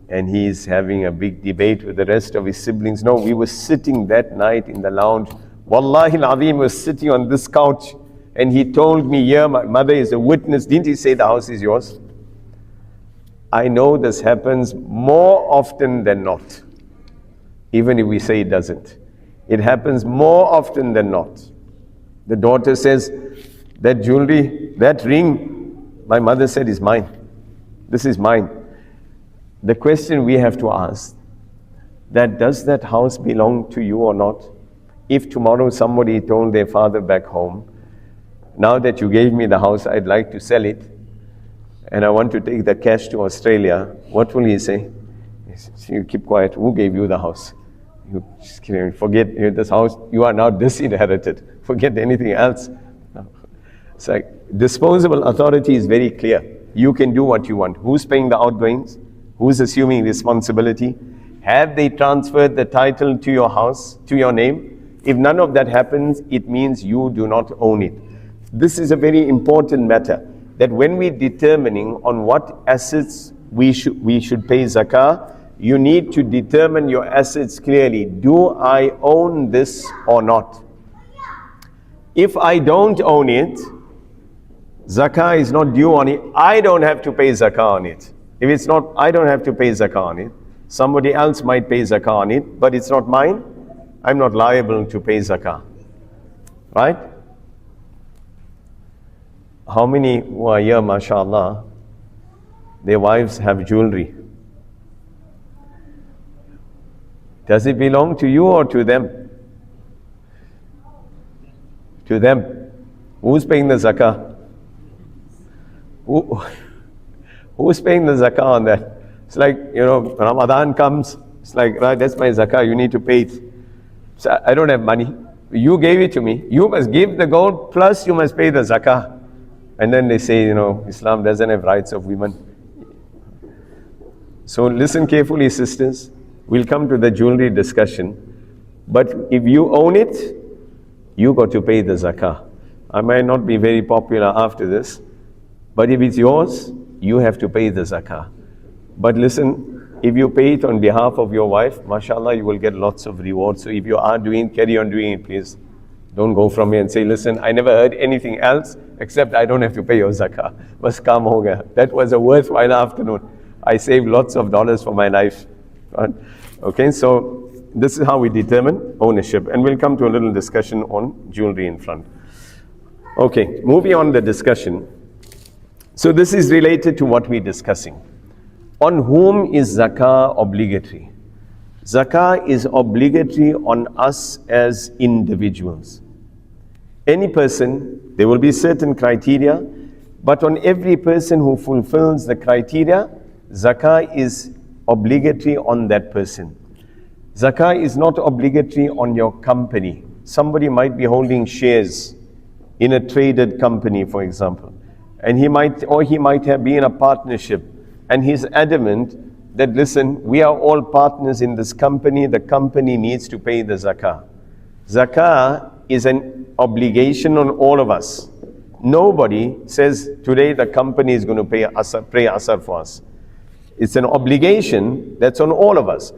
and he's having a big debate with the rest of his siblings. No, we were sitting that night in the lounge. Wallahi al-Azim was sitting on this couch and he told me, yeah, my mother is a witness. Didn't he say the house is yours? I know this happens more often than not. Even if we say it doesn't. It happens more often than not. The daughter says, that jewelry, that ring, my mother said is mine. This is mine. The question we have to ask, that does that house belong to you or not? If tomorrow somebody told their father back home, now that you gave me the house, I'd like to sell it, and I want to take the cash to Australia, what will he say? You keep quiet, who gave you the house? You forget this house, you are now disinherited. Forget anything else. It's like, disposable authority is very clear. You can do what you want. Who's paying the outgoings? Who's assuming responsibility? Have they transferred the title to your house, to your name? If none of that happens, it means you do not own it. This is a very important matter, that when we're determining on what assets we should pay zakah, you need to determine your assets clearly. Do I own this or not? If I don't own it, zakah is not due on it. I don't have to pay zakah on it. If it's not, I don't have to pay zakah on it. Somebody else might pay zakah on it, but it's not mine. I'm not liable to pay zakah. Right? How many who are here, mashallah, their wives have jewelry? Does it belong to you or to them? To them. Who's paying the zakah? Who's paying the zakah on that? It's like, Ramadan comes, it's like, right, that's my zakah, you need to pay it. So I don't have money. You gave it to me. You must give the gold, plus you must pay the zakah. And then they say, Islam doesn't have rights of women. So listen carefully, sisters. We'll come to the jewelry discussion. But if you own it, you got to pay the zakah. I might not be very popular after this, but if it's yours, you have to pay the zakah. But listen, if you pay it on behalf of your wife, mashallah, you will get lots of rewards. So if you are carry on doing it, please. Don't go from here and say, listen, I never heard anything else except I don't have to pay your zakah. Bas kaam ho gaya. That was a worthwhile afternoon. I saved lots of dollars for my life. Okay, so this is how we determine ownership. And we'll come to a little discussion on jewelry in front. Okay, moving on the discussion. So this is related to what we're discussing. On whom is zakah obligatory? Zakah is obligatory on us as individuals. Any person, there will be certain criteria, but on every person who fulfills the criteria, zakah is obligatory on that person. Zakah is not obligatory on your company. Somebody might be holding shares in a traded company, for example, and he might have been in a partnership, and he's adamant that, listen, we are all partners in this company, the company needs to pay the zakah. Zakah is an obligation on all of us. Nobody says today the company is going to pray asar for us. It's an obligation that's on all of us.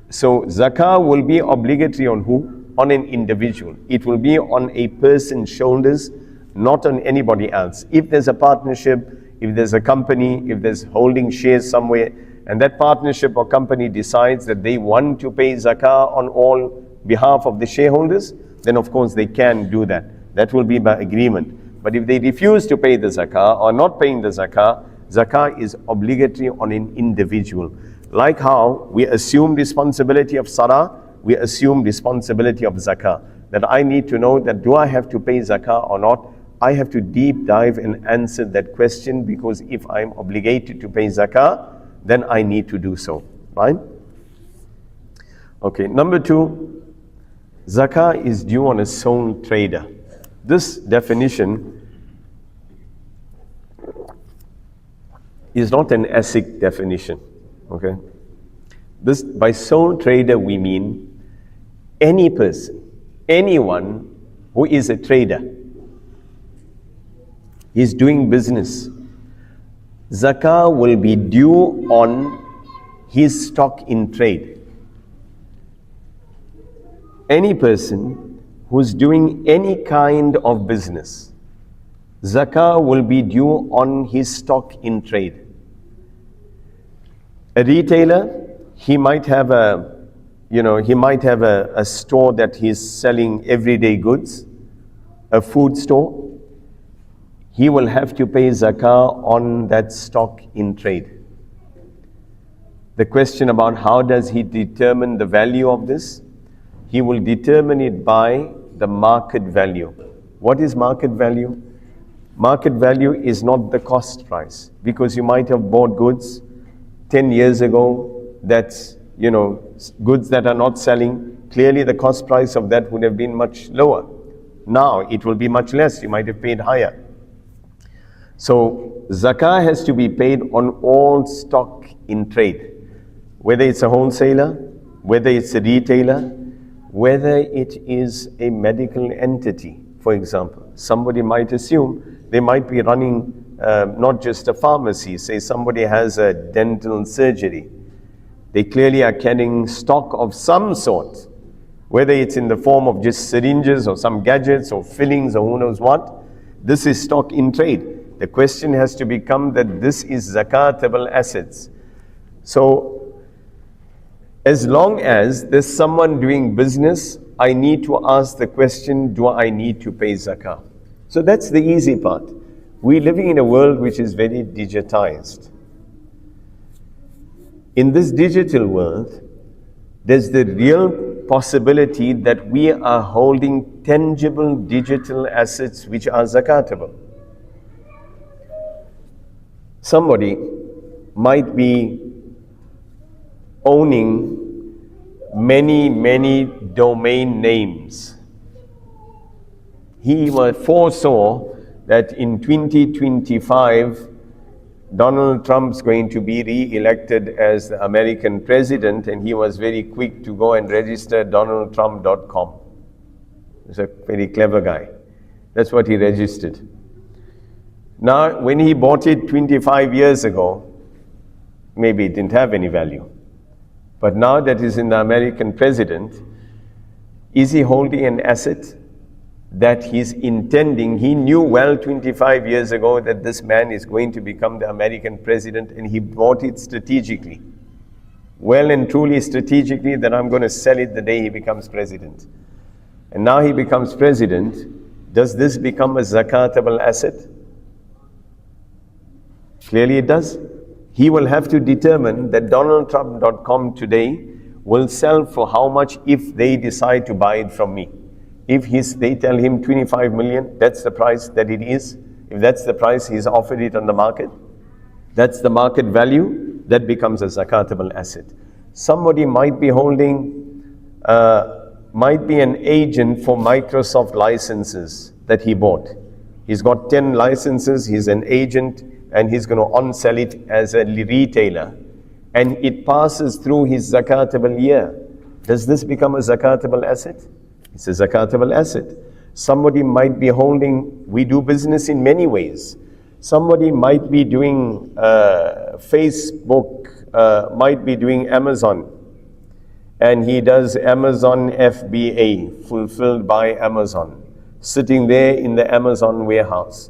So zakah will be obligatory on who? On an individual. It will be on a person's shoulders, not on anybody else. If there's a partnership, if there's a company, if there's holding shares somewhere, and that partnership or company decides that they want to pay zakah on all behalf of the shareholders, then of course they can do that. That will be by agreement. But if they refuse to pay the zakah or not paying the zakah, zakah is obligatory on an individual. Like how we assume responsibility of salah, we assume responsibility of zakah. That I need to know that do I have to pay zakah or not? I have to deep dive and answer that question, because if I'm obligated to pay zakah, then I need to do so, right? Okay, number 2, zakah is due on a sole trader. This definition is not an ASIC definition, okay? This, by sole trader we mean any person, anyone who is a trader. He's doing business. Zakah will be due on his stock in trade. Any person who's doing any kind of business, zakah will be due on his stock in trade. A retailer, he might have a store that he's selling everyday goods, a food store. He will have to pay zakah on that stock in trade. The question about how does he determine the value of this? He will determine it by the market value. What is market value? Market value is not the cost price, because you might have bought goods 10 years ago that's, goods that are not selling. Clearly the cost price of that would have been much lower. Now it will be much less. You might have paid higher. So zakah has to be paid on all stock in trade, whether it's a wholesaler, whether it's a retailer, whether it is a medical entity. For example, somebody might assume they might be running not just a pharmacy. Say somebody has a dental surgery. They clearly are carrying stock of some sort, whether it's in the form of just syringes or some gadgets or fillings or who knows what. This is stock in trade. The question has to become that this is zakatable assets. So, as long as there's someone doing business, I need to ask the question, do I need to pay zakah? So that's the easy part. We're living in a world which is very digitized. In this digital world, there's the real possibility that we are holding tangible digital assets which are zakatable. Somebody might be owning many domain names. He foresaw that in 2025, Donald Trump's going to be re-elected as the American president, and he was very quick to go and register donaldtrump.com. He's a very clever guy. That's what he registered. Now, when he bought it 25 years ago, maybe it didn't have any value. But now that he's in the American president, is he holding an asset that he's intending? He knew well 25 years ago that this man is going to become the American president, and he bought it strategically. Well and truly strategically, that I'm going to sell it the day he becomes president. And now he becomes president, Does this become a zakatable asset? Clearly it does. He will have to determine that DonaldTrump.com today will sell for how much if they decide to buy it from me. If they tell him 25 million, that's the price that it is. If that's the price he's offered it on the market, that's the market value, that becomes a zakatable asset. Somebody might be holding, might be an agent for Microsoft licenses that he bought. He's got 10 licenses, he's an agent, and he's going to on-sell it as a retailer. And it passes through his zakatable year. Does this become a zakatable asset? It's a zakatable asset. Somebody might be holding, we do business in many ways. Somebody might be doing Facebook, might be doing Amazon. And he does Amazon FBA, fulfilled by Amazon, sitting there in the Amazon warehouse.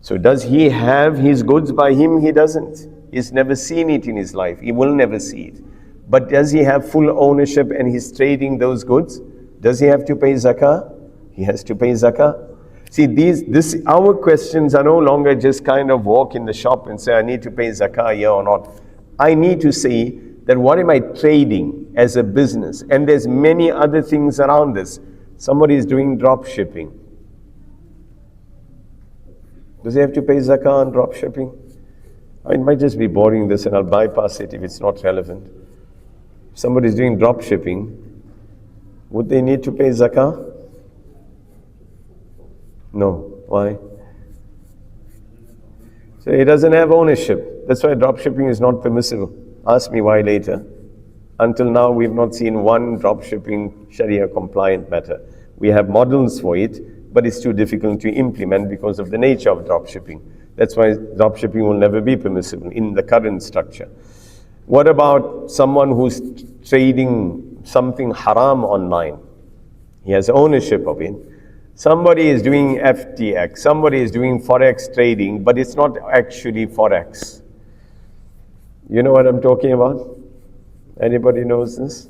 So does he have his goods by him? He doesn't. He's never seen it in his life. He will never see it. But does he have full ownership and he's trading those goods? Does he have to pay zakah? He has to pay zakah. See, our questions are no longer just kind of walk in the shop and say, I need to pay zakah here or not. I need to say that what am I trading as a business? And there's many other things around this. Somebody is doing drop shipping. Does he have to pay zakah on drop shipping? It might just be boring this and I'll bypass it if it's not relevant. If somebody is doing drop shipping, would they need to pay zakah? No. Why? So he doesn't have ownership. That's why drop shipping is not permissible. Ask me why later. Until now, we've not seen one drop shipping Sharia compliant matter. We have models for it, but it's too difficult to implement because of the nature of drop shipping. That's why drop shipping will never be permissible in the current structure. What about someone who's trading something haram online? He has ownership of it. Somebody is doing FTX, somebody is doing Forex trading, but it's not actually Forex. You know what I'm talking about? Anybody knows this?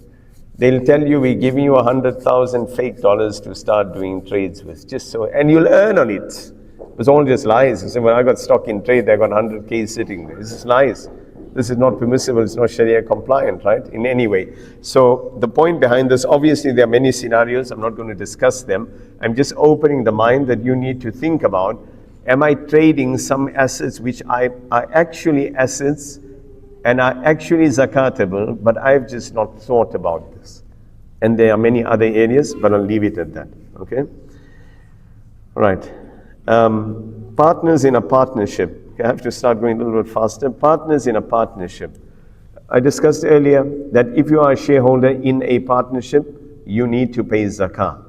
They'll tell you, we're giving you 100,000 fake dollars to start doing trades with, just so, and you'll earn on it. It's all just lies. You say, when I got stock in trade, I got 100K sitting there. This is lies. This is not permissible. It's not Sharia compliant, right? In any way. So the point behind this, obviously there are many scenarios. I'm not going to discuss them. I'm just opening the mind that you need to think about. Am I trading some assets which are actually assets and are actually zakatable, but I've just not thought about this? And there are many other areas, but I'll leave it at that. Okay? All right. Partners in a partnership. I have to start going a little bit faster. Partners in a partnership. I discussed earlier that if you are a shareholder in a partnership, you need to pay zakah.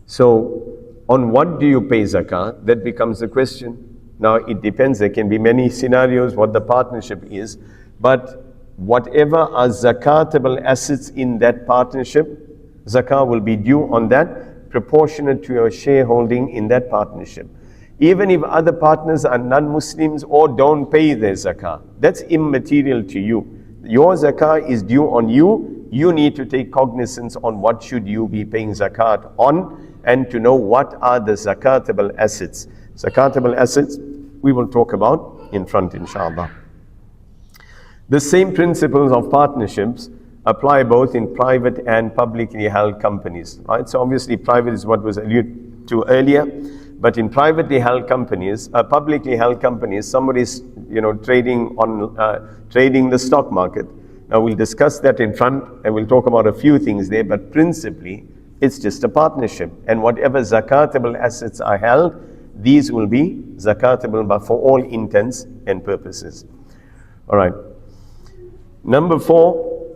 So, on what do you pay zakah? That becomes the question. Now, it depends. There can be many scenarios what the partnership is, but whatever are zakatable assets in that partnership, zakah will be due on that, proportionate to your shareholding in that partnership. Even if other partners are non-Muslims or don't pay their zakah, that's immaterial to you. Your zakah is due on you. You need to take cognizance on what should you be paying zakat on, and to know what are the zakatable assets. Zakatable assets we will talk about in front, inshallah. The same principles of partnerships apply both in private and publicly held companies, right? So obviously private is what was alluded to earlier. But in privately held companies, publicly held companies, somebody's trading the stock market. Now we'll discuss that in front, and we'll talk about a few things there. But principally, it's just a partnership, and whatever zakatable assets are held, these will be zakatable, but for all intents and purposes. All right. Number 4,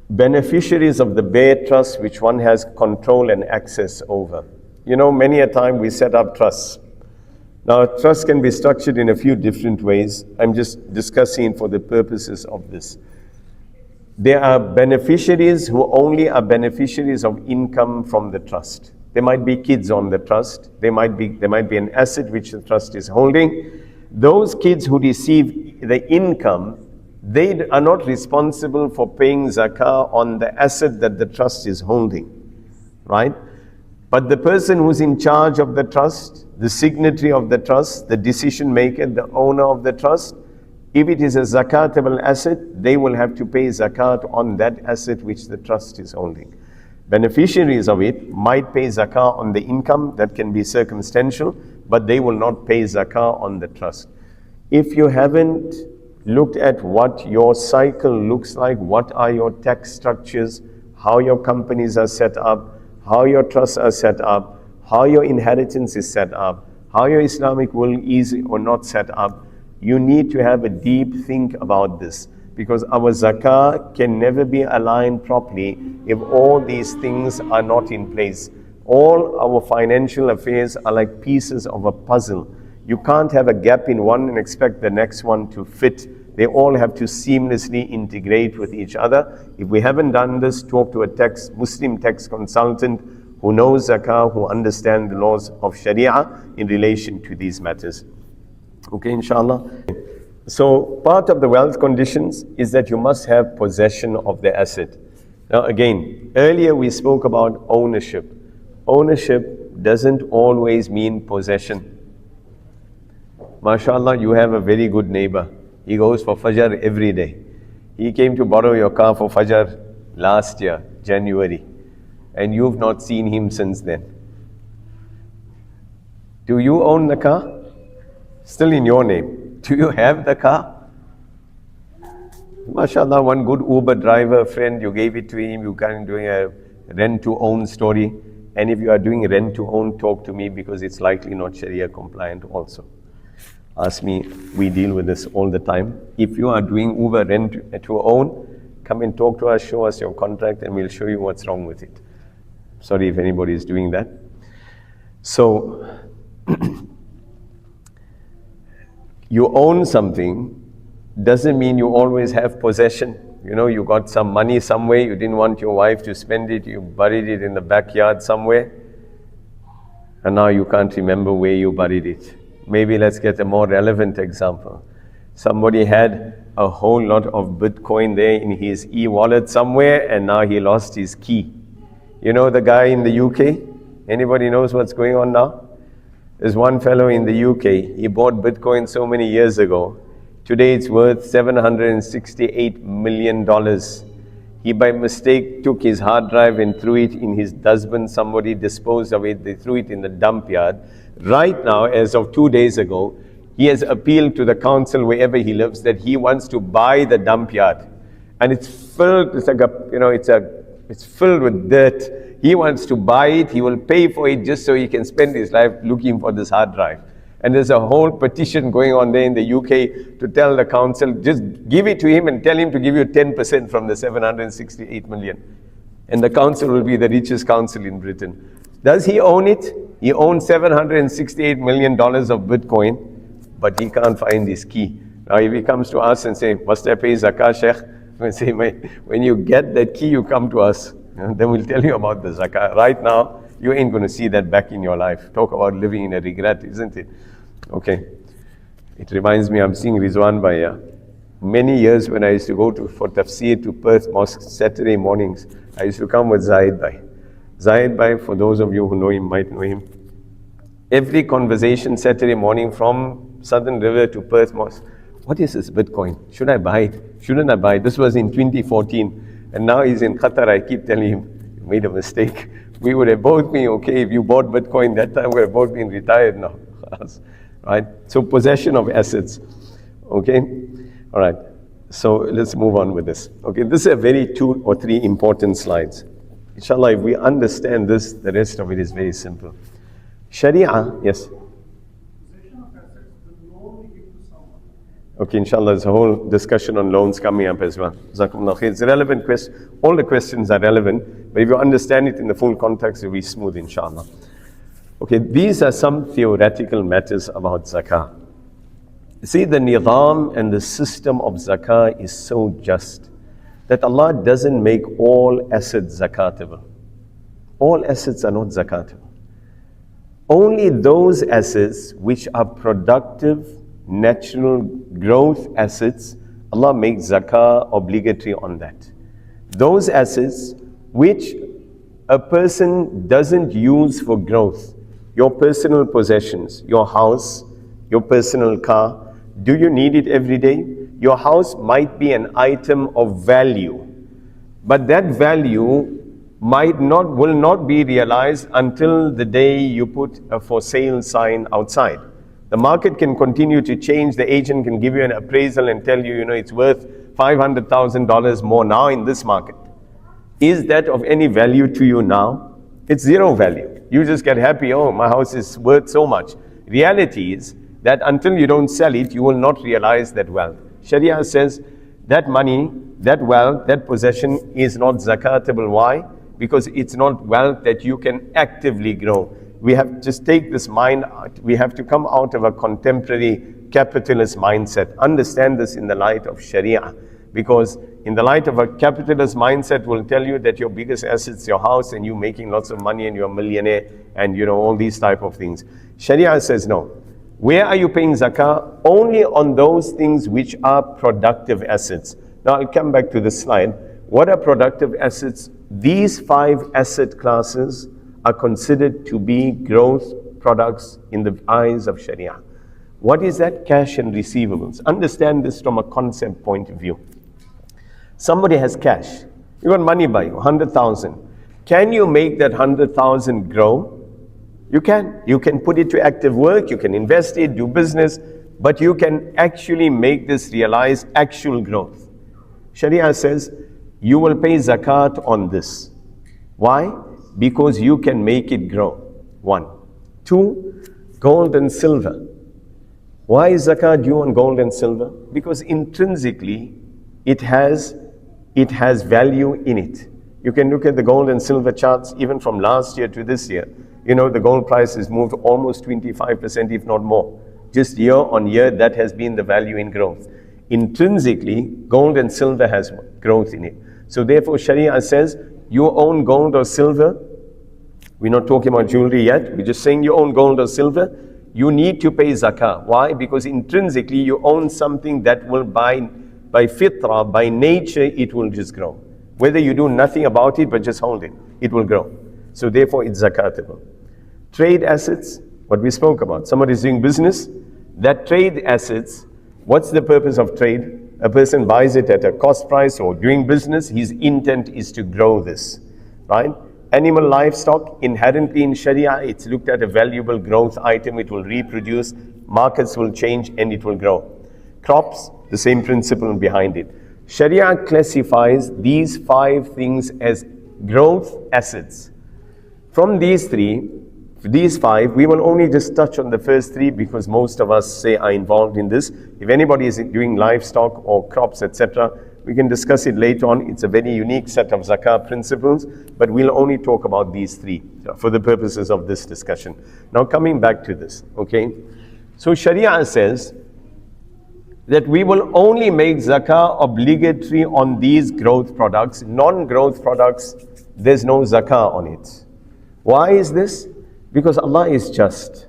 beneficiaries of the bare trust which one has control and access over. Many a time we set up trusts. Now, trust can be structured in a few different ways. I'm just discussing for the purposes of this. There are beneficiaries who only are beneficiaries of income from the trust. There might be kids on the trust. There might be an asset which the trust is holding. Those kids who receive the income, they are not responsible for paying zakah on the asset that the trust is holding, right? But the person who's in charge of the trust, the signatory of the trust, the decision maker, the owner of the trust, if it is a zakatable asset, they will have to pay zakat on that asset which the trust is holding. Beneficiaries of it might pay zakah on the income, that can be circumstantial, but they will not pay zakah on the trust. If you haven't looked at what your cycle looks like, what are your tax structures, how your companies are set up, how your trusts are set up, how your inheritance is set up, how your Islamic will is or not set up, you need to have a deep think about this, because our zakah can never be aligned properly if all these things are not in place. All our financial affairs are like pieces of a puzzle. You can't have a gap in one and expect the next one to fit. They all have to seamlessly integrate with each other. If we haven't done this, talk to a Muslim tax consultant who knows zakah, who understands the laws of Sharia in relation to these matters. Okay, inshallah. So part of the wealth conditions is that you must have possession of the asset. Now again, earlier we spoke about ownership. Ownership doesn't always mean possession. MashaAllah, you have a very good neighbor. He goes for Fajr every day. He came to borrow your car for Fajr last year, January, and you've not seen him since then. Do you own the car? Still in your name. Do you have the car? MashaAllah, one good Uber driver friend, you gave it to him, you can doing a rent-to-own story. And if you are doing rent-to-own, talk to me, because it's likely not Sharia compliant also. Ask me, we deal with this all the time. If you are doing Uber rent-to-own, come and talk to us, show us your contract, and we'll show you what's wrong with it. Sorry if anybody is doing that. So, you own something doesn't mean you always have possession. You know, you got some money somewhere, you didn't want your wife to spend it, you buried it in the backyard somewhere, and now you can't remember where you buried it. Maybe let's get a more relevant example. Somebody had a whole lot of Bitcoin there in his e-wallet somewhere, and now he lost his key. You know the guy in the UK? Anybody knows what's going on now? There's one fellow in the UK, he bought Bitcoin so many years ago. Today it's worth $768 million. He by mistake took his hard drive and threw it in his dustbin. Somebody disposed of it, they threw it in the dump yard. Right now, as of 2 days ago, he has appealed to the council wherever he lives that he wants to buy the dump yard. And it's filled, it's like it's filled with dirt. He wants to buy it, he will pay for it just so he can spend his life looking for this hard drive. And there's a whole petition going on there in the UK to tell the council, just give it to him and tell him to give you 10% from the 768 million. And the council will be the richest council in Britain. Does he own it? He owns $768 million of Bitcoin, but he can't find his key. Now if he comes to us and say, must I pay zakah, Sheikh? We say, when you get that key, you come to us. And then we'll tell you about the zakah. Right now, you ain't going to see that back in your life. Talk about living in a regret, isn't it? Okay. It reminds me, I'm seeing Rizwan Bhaiya. Many years when I used to go for tafsir to Perth Mosque Saturday mornings, I used to come with Zahid Bhai. Zahid Bhai, for those of you who know him, might know him. Every conversation Saturday morning from Southern River to Perth Mosque, what is this Bitcoin? Should I buy it? Shouldn't I buy it? This was in 2014. And now he's in Qatar. I keep telling him, you made a mistake. We would have both been okay if you bought Bitcoin that time. We would have both been retired now. Right? So possession of assets. Okay? All right. So let's move on with this. Okay, this is a very 2 or 3 important slides. Inshallah, if we understand this, the rest of it is very simple. Sharia, yes? Okay, inshallah, there's a whole discussion on loans coming up as well. Jazakallahu Khairan. It's a relevant question. All the questions are relevant, but if you understand it in the full context, it will be smooth, inshallah. Okay, these are some theoretical matters about zakah. See, the nizam and the system of zakah is so just that Allah doesn't make all assets zakatable. All assets are not zakatable. Only those assets which are productive, natural growth assets, Allah makes zakah obligatory on that. Those assets which a person doesn't use for growth your personal possessions, your house, your personal car, do you need it every day? Your house might be an item of value, but that value will not be realized until the day you put a for sale sign outside. The market can continue to change. The agent can give you an appraisal and tell you, it's worth $500,000 more now in this market. Is that of any value to you now? It's zero value. You just get happy, oh, my house is worth so much. Reality is that until you don't sell it, you will not realize that wealth. Sharia says that money, that wealth, that possession is not zakatable. Why? Because it's not wealth that you can actively grow. We have to just take this mind out. We have to come out of a contemporary capitalist mindset. Understand this in the light of Sharia. Because in the light of a capitalist mindset will tell you that your biggest asset's your house and you making lots of money and you're a millionaire and all these type of things. Sharia says no. Where are you paying zakah? Only on those things which are productive assets. Now I'll come back to this slide. What are productive assets? These 5 asset classes are considered to be growth products in the eyes of Sharia. What is that? Cash and receivables. Understand this from a concept point of view. Somebody has cash. You got money by you, 100,000. Can you make that 100,000 grow? You can. You can put it to active work, you can invest it, do business, but you can actually make this realize actual growth. Sharia says, you will pay zakat on this. Why? Because you can make it grow. 1. 2, gold and silver. Why is zakat due on gold and silver? Because intrinsically, it has value in it. You can look at the gold and silver charts even from last year to this year. The gold price has moved almost 25%, if not more. Just year on year, that has been the value in growth. Intrinsically, gold and silver has growth in it. So therefore, Sharia says, you own gold or silver. We're not talking about jewelry yet. We're just saying you own gold or silver. You need to pay zakah. Why? Because intrinsically, you own something that will by fitrah, by nature, it will just grow. Whether you do nothing about it, but just hold it, it will grow. So therefore, it's zakatable. Trade assets, what we spoke about. Somebody is doing business. That trade assets, what's the purpose of trade? A person buys it at a cost price or doing business. His intent is to grow this, right? Animal livestock, inherently in Sharia, it's looked at a valuable growth item. It will reproduce, markets will change, and it will grow. Crops, the same principle behind it. Sharia classifies these 5 things as growth assets. From these 5, we will only just touch on the first 3 because most of us are involved in this. If anybody is doing livestock or crops, etc., we can discuss it later on. It's a very unique set of zakah principles, but we'll only talk about these 3 for the purposes of this discussion. Now coming back to this, okay? So Sharia says that we will only make zakah obligatory on these growth products. Non-growth products, there's no zakah on it. Why is this? Because Allah is just.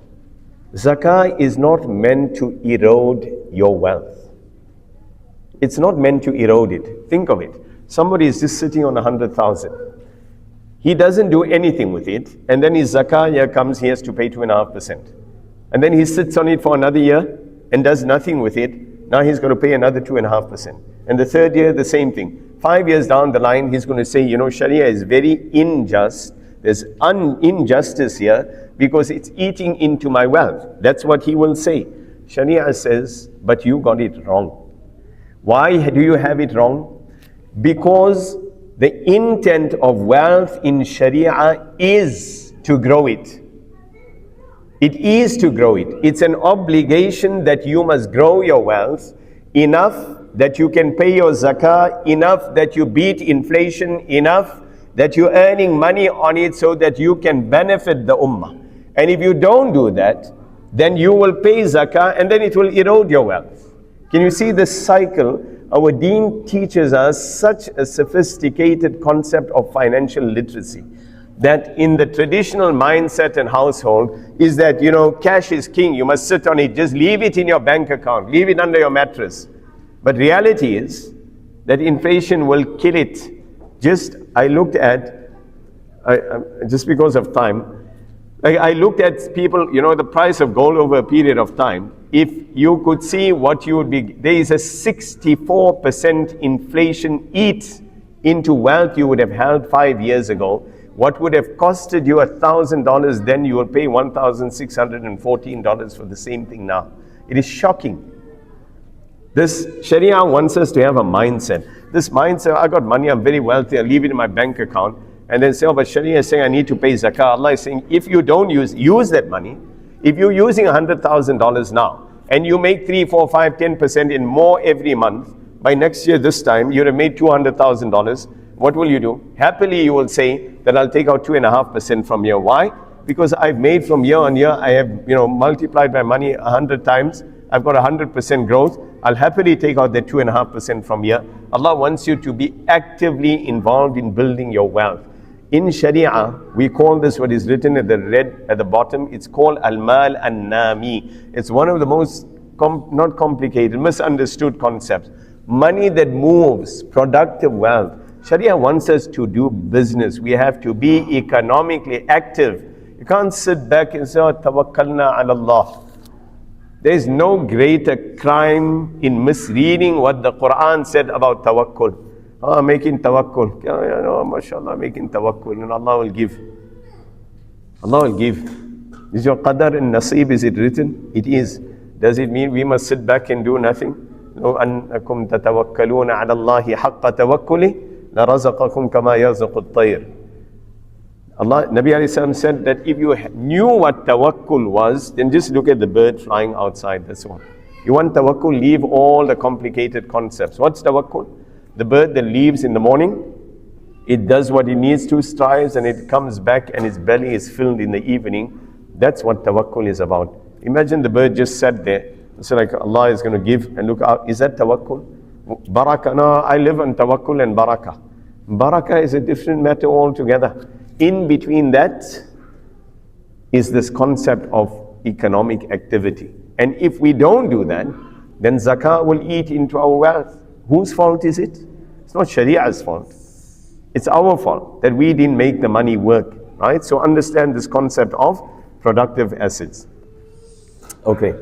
Zakah is not meant to erode your wealth. It's not meant to erode it. Think of it. Somebody is just sitting on 100,000. He doesn't do anything with it, and then his zakah year comes, he has to pay 2.5%. And then he sits on it for another year and does nothing with it. Now he's going to pay another 2.5%. And the third year, the same thing. 5 years down the line, he's going to say, Sharia is very unjust. There's injustice here because it's eating into my wealth. That's what he will say. Sharia says, but you got it wrong. Why do you have it wrong? Because the intent of wealth in Sharia is to grow it. It is to grow it. It's an obligation that you must grow your wealth enough that you can pay your zakah, enough that you beat inflation, enough that you're earning money on it so that you can benefit the ummah. And if you don't do that, then you will pay zakah and then it will erode your wealth. Can you see this cycle? Our deen teaches us such a sophisticated concept of financial literacy that in the traditional mindset and household is that, cash is king, you must sit on it, just leave it in your bank account, leave it under your mattress. But reality is that inflation will kill it. I looked at Just because of time, like I looked at people, you know, the price of gold over a period of time. If you could see what you would be, there is a 64% inflation eat into wealth you would have held 5 years ago. What would have costed you $1,000, then you will pay $1,614 for the same thing now. It is shocking. This Sharia wants us to have a mindset. This mindset, I got money, I'm very wealthy, I leave it in my bank account. And then say, oh, but Sharia is saying I need to pay zakah. Allah is saying, if you don't use that money. If you're using $100,000 now, and you make 3, 4, 5, 10% in more every month, by next year this time, you'd have made $200,000. What will you do? Happily, you will say that I'll take out 2.5% from here. Why? Because I've made from year on year, I have multiplied my money 100 times. I've got 100% growth. I'll happily take out that 2.5% from here. Allah wants you to be actively involved in building your wealth. In Sharia, we call this, what is written at the red at the bottom, it's called al-mal an-nami. It's one of the most, not complicated, misunderstood concepts. Money that moves, productive wealth. Sharia wants us to do business. We have to be economically active. You can't sit back and say, oh, tawakkalna ala Allah. There is no greater crime in misreading what the Quran said about tawakkul. Making tawakkul. MashaAllah, making tawakkul. And Allah will give. Allah will give. Is your qadar and nasib, is it written? It is. Does it mean we must sit back and do nothing? لو أنكم تتوكلون على الله حق توكله لرزقكم كما يرزق الطير. Allah, Nabi alayhi salam said that if you knew what tawakkul was, then just look at the bird flying outside, that's all. You want tawakkul, leave all the complicated concepts. What's tawakkul? The bird that leaves in the morning, it does what it needs to, strives, and it comes back and its belly is filled in the evening. That's what tawakkul is about. Imagine the bird just sat there. So like Allah is going to give and look out. Is that tawakkul? Barakah? No, I live on tawakkul and barakah. Barakah is a different matter altogether. In between that is this concept of economic activity. And if we don't do that, then zakah will eat into our wealth. Whose fault is it? It's not Sharia's fault. It's our fault that we didn't make the money work. Right? So understand this concept of productive assets. Okay.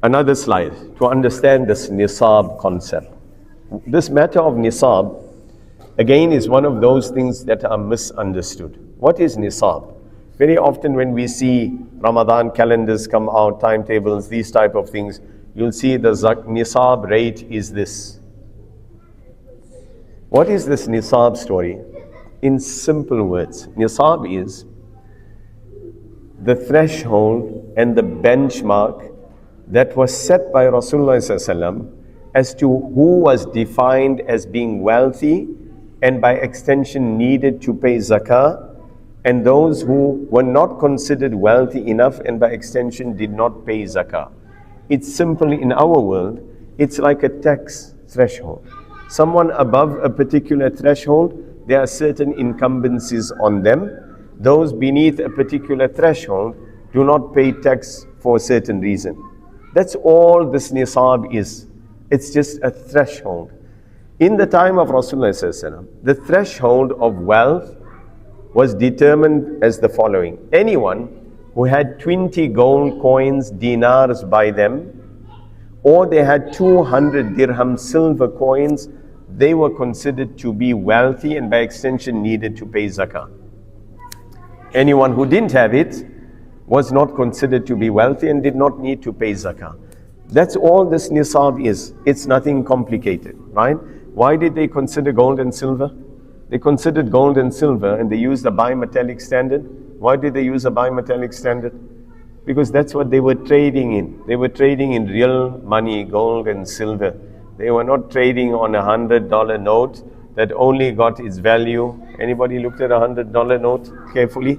Another slide to understand this nisab concept. This matter of nisab, again, is one of those things that are misunderstood. What is nisab? Very often when we see Ramadan calendars come out, timetables, these type of things, you'll see the nisab rate is this. What is this nisab story? In simple words, nisab is the threshold and the benchmark that was set by Rasulullah ﷺ as to who was defined as being wealthy and by extension needed to pay zakah, and those who were not considered wealthy enough and by extension did not pay zakah. It's simple in our world, it's like a tax threshold. Someone above a particular threshold, there are certain incumbencies on them. Those beneath a particular threshold do not pay tax for a certain reason. That's all this nisab is. It's just a threshold. In the time of Rasulullah, the threshold of wealth was determined as the following. Anyone who had 20 gold coins, dinars by them, or they had 200 dirham silver coins, they were considered to be wealthy and by extension needed to pay zakah. Anyone who didn't have it was not considered to be wealthy and did not need to pay zakah. That's all this nisab is. It's nothing complicated, right? Why did they consider gold and silver? They considered gold and silver and they used a bimetallic standard. Why did they use a bimetallic standard? Because that's what they were trading in. They were trading in real money, gold and silver. They were not trading on $100 note that only got its value. Anybody looked at $100 note carefully?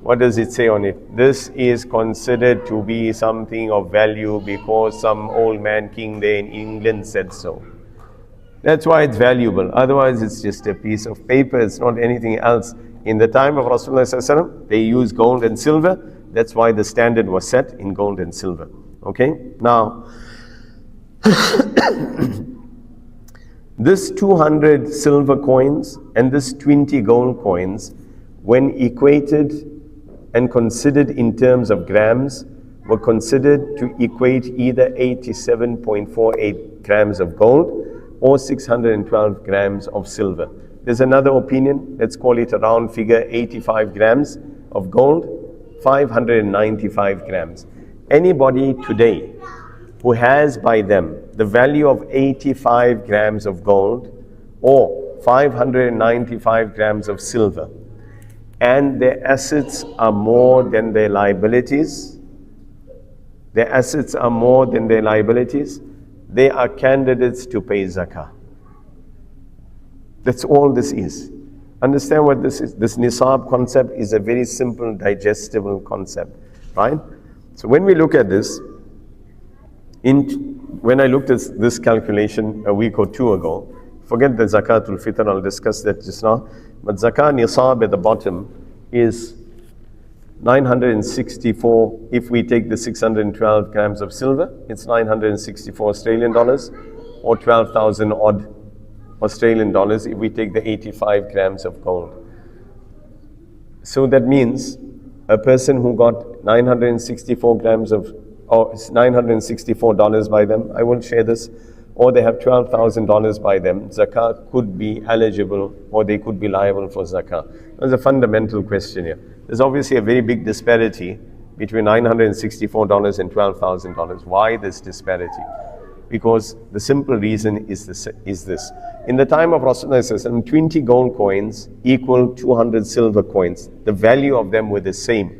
What does it say on it? This is considered to be something of value because some old man king there in England said so. That's why it's valuable. Otherwise, it's just a piece of paper. It's not anything else. In the time of Rasulullah, they used gold and silver. That's why the standard was set in gold and silver. Okay? Now, This 200 silver coins and this 20 gold coins, when equated and considered in terms of grams, were considered to equate either 87.48 grams of gold or 612 grams of silver. There's another opinion, let's call it a round figure, 85 grams of gold, 595 grams. Anybody today who has by them the value of 85 grams of gold or 595 grams of silver, and their assets are more than their liabilities, they are candidates to pay zakah. That's all this is. Understand what this is. This nisab concept is a very simple, digestible concept, right? So when we look at this, when I looked at this calculation a week or two ago, forget the zakatul fitr, I'll discuss that just now, but zakat nisab at the bottom is 964. If we take the 612 grams of silver, it's 964 Australian dollars or 12,000 odd Australian dollars if we take the 85 grams of gold. So that means a person who got 964 grams of, or $964 by them, I will share this, or they have $12,000 by them, zakah could be eligible or they could be liable for zakah. That's a fundamental question here. There's obviously a very big disparity between $964 and $12,000. Why this disparity? Because the simple reason is this. In the time of Rasulullah, 20 gold coins equal 200 silver coins. The value of them were the same.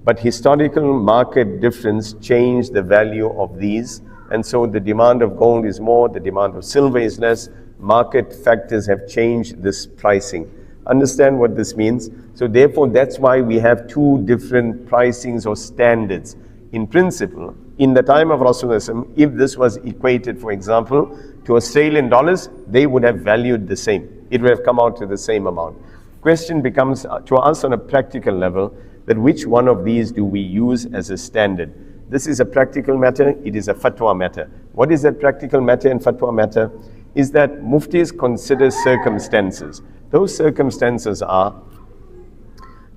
But historical market difference changed the value of these. And so the demand of gold is more, the demand of silver is less. Market factors have changed this pricing. Understand what this means? So therefore, that's why we have two different pricings or standards. In principle, in the time of Rasulullah, if this was equated, for example, to Australian dollars, they would have valued the same. It would have come out to the same amount. Question becomes to us on a practical level, that which one of these do we use as a standard? This is a practical matter, it is a fatwa matter. What is that practical matter and fatwa matter? Is that muftis consider circumstances. Those circumstances are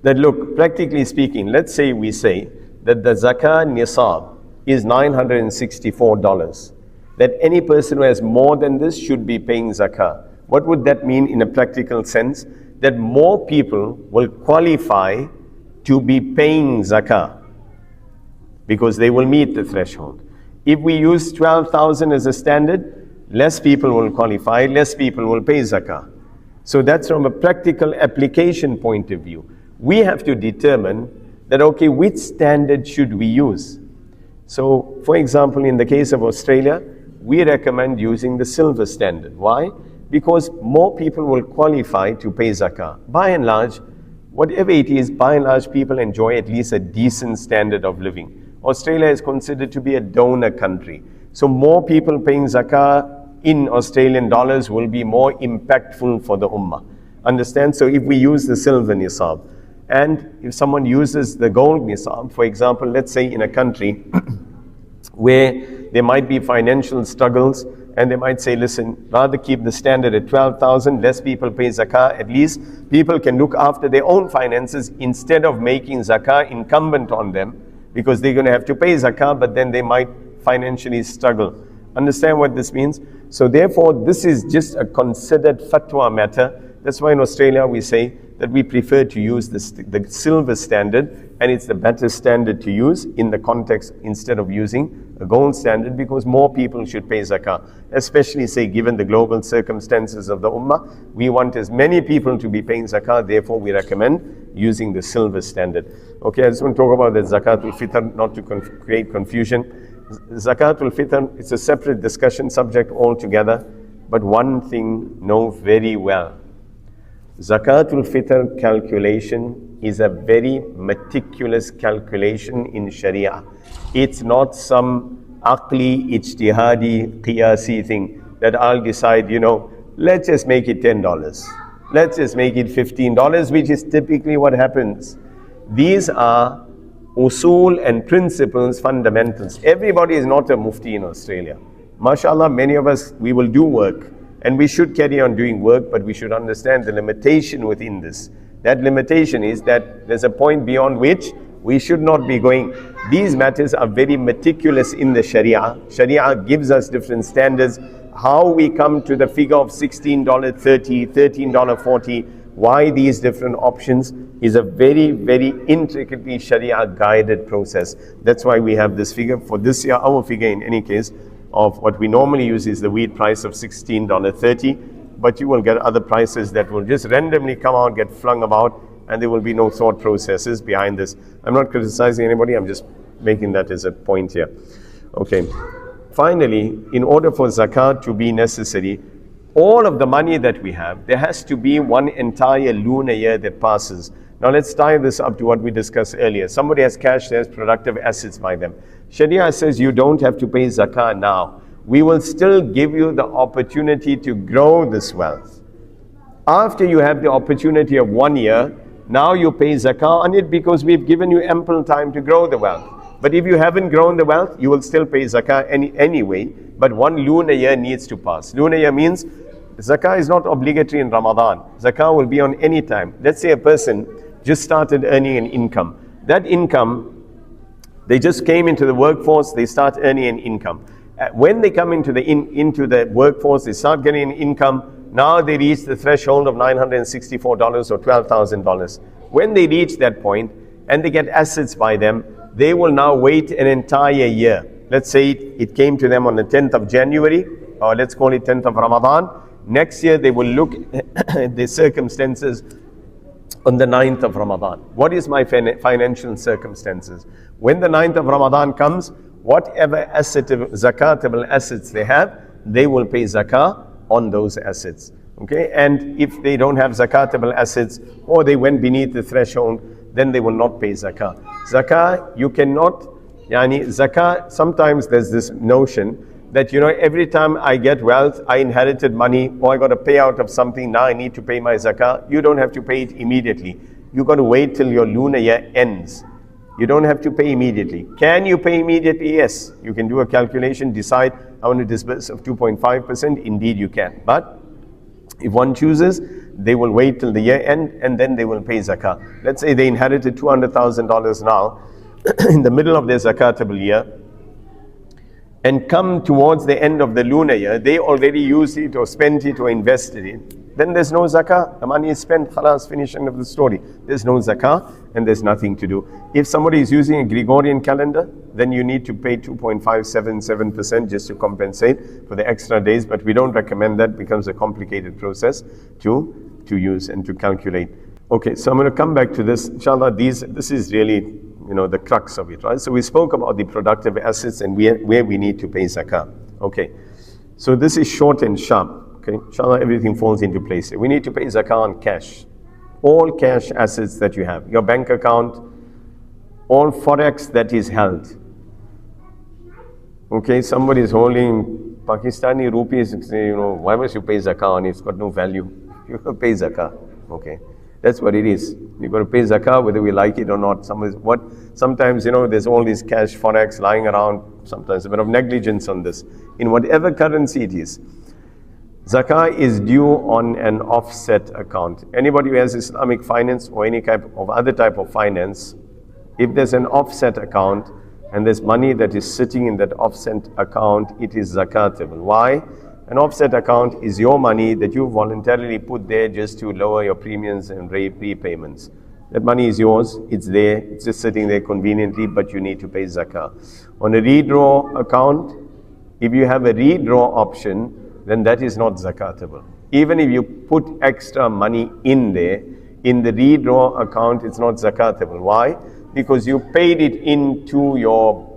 that, look, practically speaking, let's say we say that the zakat nisab is $964. That any person who has more than this should be paying zakah. What would that mean in a practical sense? That more people will qualify to be paying zakah because they will meet the threshold. If we use 12,000 as a standard, less people will qualify, less people will pay zakah. So that's from a practical application point of view. We have to determine that, okay, which standard should we use? So, for example, in the case of Australia, we recommend using the silver standard. Why? Because more people will qualify to pay zakah. By and large, whatever it is, by and large, people enjoy at least a decent standard of living. Australia is considered to be a donor country. So more people paying zakah in Australian dollars will be more impactful for the ummah. Understand? So if we use the silver nisab, and if someone uses the gold nisab, for example, let's say in a country where there might be financial struggles, and they might say, listen, rather keep the standard at 12,000, less people pay zakah, at least people can look after their own finances instead of making zakah incumbent on them, because they're going to have to pay zakah, but then they might financially struggle. Understand what this means? So therefore, this is just a considered fatwa matter. That's why in Australia we say that we prefer to use the silver standard, and it's the better standard to use in the context instead of using a gold standard, because more people should pay zakah. Especially, say, given the global circumstances of the ummah, we want as many people to be paying zakah, therefore we recommend using the silver standard. Okay, I just want to talk about the zakatul fitr, not to create confusion. Zakatul fitr, it's a separate discussion subject altogether, but one thing know very well. Zakatul fitr calculation is a very meticulous calculation in Sharia. It's not some aqli, ijtihadi, qiyasi thing that I'll decide, let's just make it $10. Let's just make it $15, which is typically what happens. These are usul and principles, fundamentals. Everybody is not a mufti in Australia. MashaAllah, many of us, we will do work. And we should carry on doing work, but we should understand the limitation within this. That limitation is that there's a point beyond which we should not be going. These matters are very meticulous in the Sharia. Sharia gives us different standards. How we come to the figure of $16.30, $13.40, why these different options is a very, very intricately Sharia guided process. That's why we have this figure. For this year, our figure in any case of what we normally use is the wheat price of $16.30, but you will get other prices that will just randomly come out, get flung about, and there will be no thought processes behind this. I'm not criticizing anybody, I'm just making that as a point here. Okay. Finally, in order for zakat to be necessary, all of the money that we have, there has to be one entire lunar year that passes. Now let's tie this up to what we discussed earlier. Somebody has cash, there's productive assets by them. Sharia says you don't have to pay zakah now. We will still give you the opportunity to grow this wealth. After you have the opportunity of 1 year, now you pay zakah on it because we've given you ample time to grow the wealth. But if you haven't grown the wealth, you will still pay zakah anyway. But 1 lunar year needs to pass. Lunar year means zakah is not obligatory in Ramadan. Zakah will be on any time. Let's say a person just started earning an income. That income, they just came into the workforce, they start earning an income. When they come into the workforce, they start getting an income. Now they reach the threshold of $964 or $12,000. When they reach that point and they get assets by them, they will now wait an entire year. Let's say it came to them on the 10th of January, or let's call it 10th of Ramadan. Next year they will look at the circumstances on the 9th of Ramadan. What is my financial circumstances? When the 9th of Ramadan comes, whatever zakatable assets they have, they will pay zakah on those assets. Okay, and if they don't have zakatable assets or they went beneath the threshold, then they will not pay zakah. Zakah, you cannot, zakah, sometimes there's this notion that, every time I get wealth, I inherited money, or I got a payout of something, now I need to pay my zakah. You don't have to pay it immediately. You got to wait till your lunar year ends. You don't have to pay immediately. Can you pay immediately? Yes. You can do a calculation, decide, I want to disburse of 2.5%. Indeed you can. But if one chooses, they will wait till the year end and then they will pay zakah. Let's say they inherited $200,000 now in the middle of their zakatable year, and come towards the end of the lunar year, they already used it or spent it or invested it. Then there's no zakah. The money is spent, khalas, finish, end of the story. There's no zakah and there's nothing to do. If somebody is using a Gregorian calendar, then you need to pay 2.577% just to compensate for the extra days, but we don't recommend that. It becomes a complicated process to use and to calculate. Okay, so I'm going to come back to this. Inshallah, this is really, the crux of it, right? So we spoke about the productive assets and where we need to pay zakah. Okay, so this is short and sharp. Okay, inshallah, everything falls into place. We need to pay zakah on cash. All cash assets that you have, your bank account, all forex that is held. Okay, somebody is holding Pakistani rupees, why must you pay zakah on it? It's got no value. You have to pay zakah. Okay, that's what it is. You've got to pay zakah whether we like it or not. Sometimes, there's all these cash forex lying around, sometimes a bit of negligence on this. In whatever currency it is, zakah is due on an offset account. Anybody who has Islamic finance or any type of other type of finance, if there's an offset account and there's money that is sitting in that offset account, it is zakatable. Why? An offset account is your money that you voluntarily put there just to lower your premiums and repayments. That money is yours, it's there, it's just sitting there conveniently, but you need to pay zakah. On a redraw account, if you have a redraw option, then that is not zakatable. Even if you put extra money in there, in the redraw account, it's not zakatable. Why? Because you paid it into your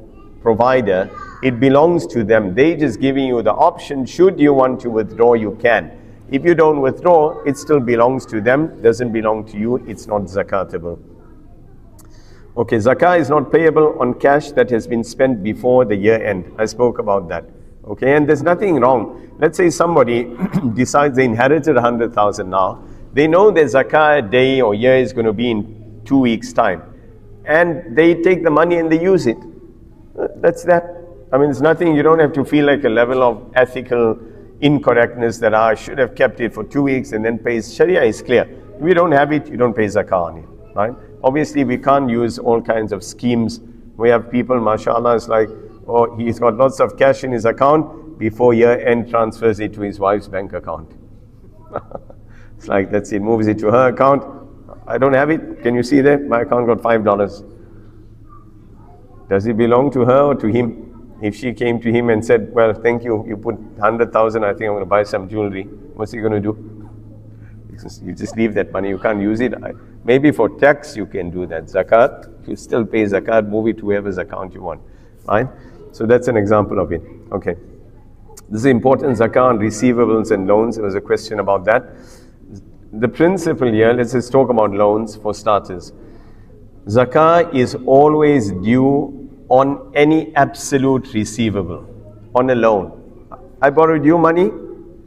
provider, it belongs to them. They just giving you the option, should you want to withdraw, you can. If you don't withdraw, it still belongs to them, doesn't belong to you, it's not zakatable. Okay, zakah is not payable on cash that has been spent before the year end. I spoke about that. Okay, and there's nothing wrong. Let's say somebody decides they inherited 100,000 now. They know their zakah day or year is going to be in 2 weeks' time. And they take the money and they use it. That's that. I mean, it's nothing, you don't have to feel like a level of ethical incorrectness that I should have kept it for 2 weeks and then pays. Sharia is clear. If you don't have it, you don't pay zakah on it, right? Obviously, we can't use all kinds of schemes. We have people, mashallah, it's like, oh, he's got lots of cash in his account, before year end transfers it to his wife's bank account. It's like, that's it, moves it to her account. I don't have it. Can you see that? My account got $5. Does it belong to her or to him? If she came to him and said, well, thank you, you put 100,000, I think I'm going to buy some jewelry. What's he going to do? You just leave that money, you can't use it. Maybe for tax you can do that. Zakat, you still pay zakat, move it to whoever's account you want. Right? So that's an example of it. Okay. This is important, zakah on receivables and loans. There was a question about that. The principle here, let's just talk about loans for starters. Zakah is always due on any absolute receivable, on a loan. I borrowed you money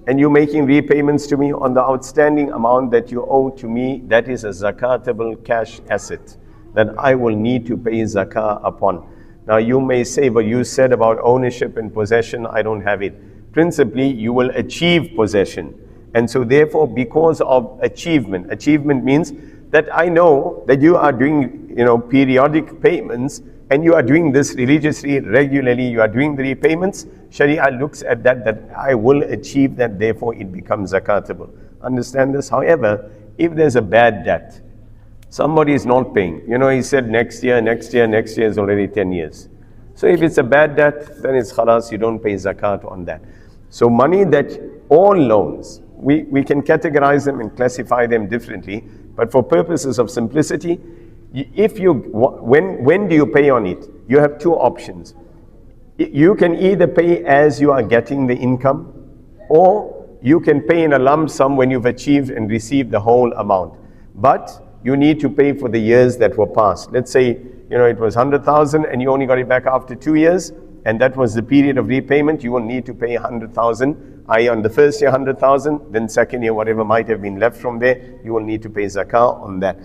and you're making repayments to me on the outstanding amount that you owe to me. That is a zakatable cash asset that I will need to pay zakah upon. Now you may say, but you said about ownership and possession, I don't have it. Principally, you will achieve possession. And so therefore, because of achievement means that I know that you are doing, periodic payments and you are doing this religiously, regularly, you are doing the repayments. Sharia looks at that I will achieve that, therefore it becomes zakatable. Understand this? However, if there's a bad debt, somebody is not paying. He said next year is already 10 years. So if it's a bad debt, then it's khalas, you don't pay zakat on that. So money that, all loans, we can categorize them and classify them differently, but for purposes of simplicity, when do you pay on it? You have two options. You can either pay as you are getting the income, or you can pay in a lump sum when you've achieved and received the whole amount. But you need to pay for the years that were past. Let's say, it was 100,000 and you only got it back after 2 years, and that was the period of repayment. You will need to pay 100,000, i.e. on the first year 100,000, then second year whatever might have been left from there, you will need to pay zakah on that.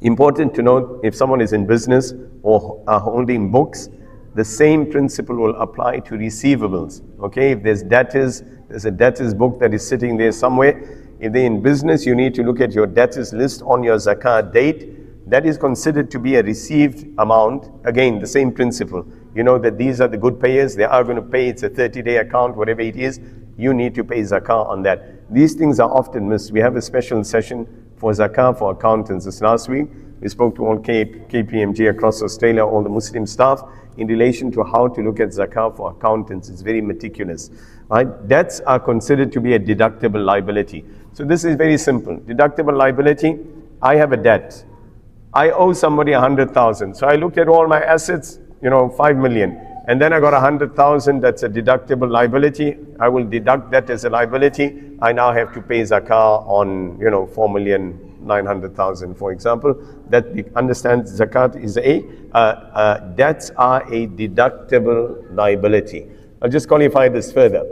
Important to note, if someone is in business or are holding books, the same principle will apply to receivables. Okay, if there's a debtors book that is sitting there somewhere. If they're in business, you need to look at your debtors list on your zakah date. That is considered to be a received amount. Again, the same principle. You know that these are the good payers, they are going to pay, it's a 30-day account, whatever it is, you need to pay zakah on that. These things are often missed. We have a special session for zakah for accountants. This last week, we spoke to all KPMG across Australia, all the Muslim staff, in relation to how to look at zakah for accountants. It's very meticulous. Right? Debts are considered to be a deductible liability. So this is very simple. Deductible liability, I have a debt. I owe somebody 100,000. So I looked at all my assets, 5 million. And then I got 100,000, that's a deductible liability. I will deduct that as a liability. I now have to pay zakah on, 4,900,000, for example. That understands zakat is debts are a deductible liability. I'll just qualify this further.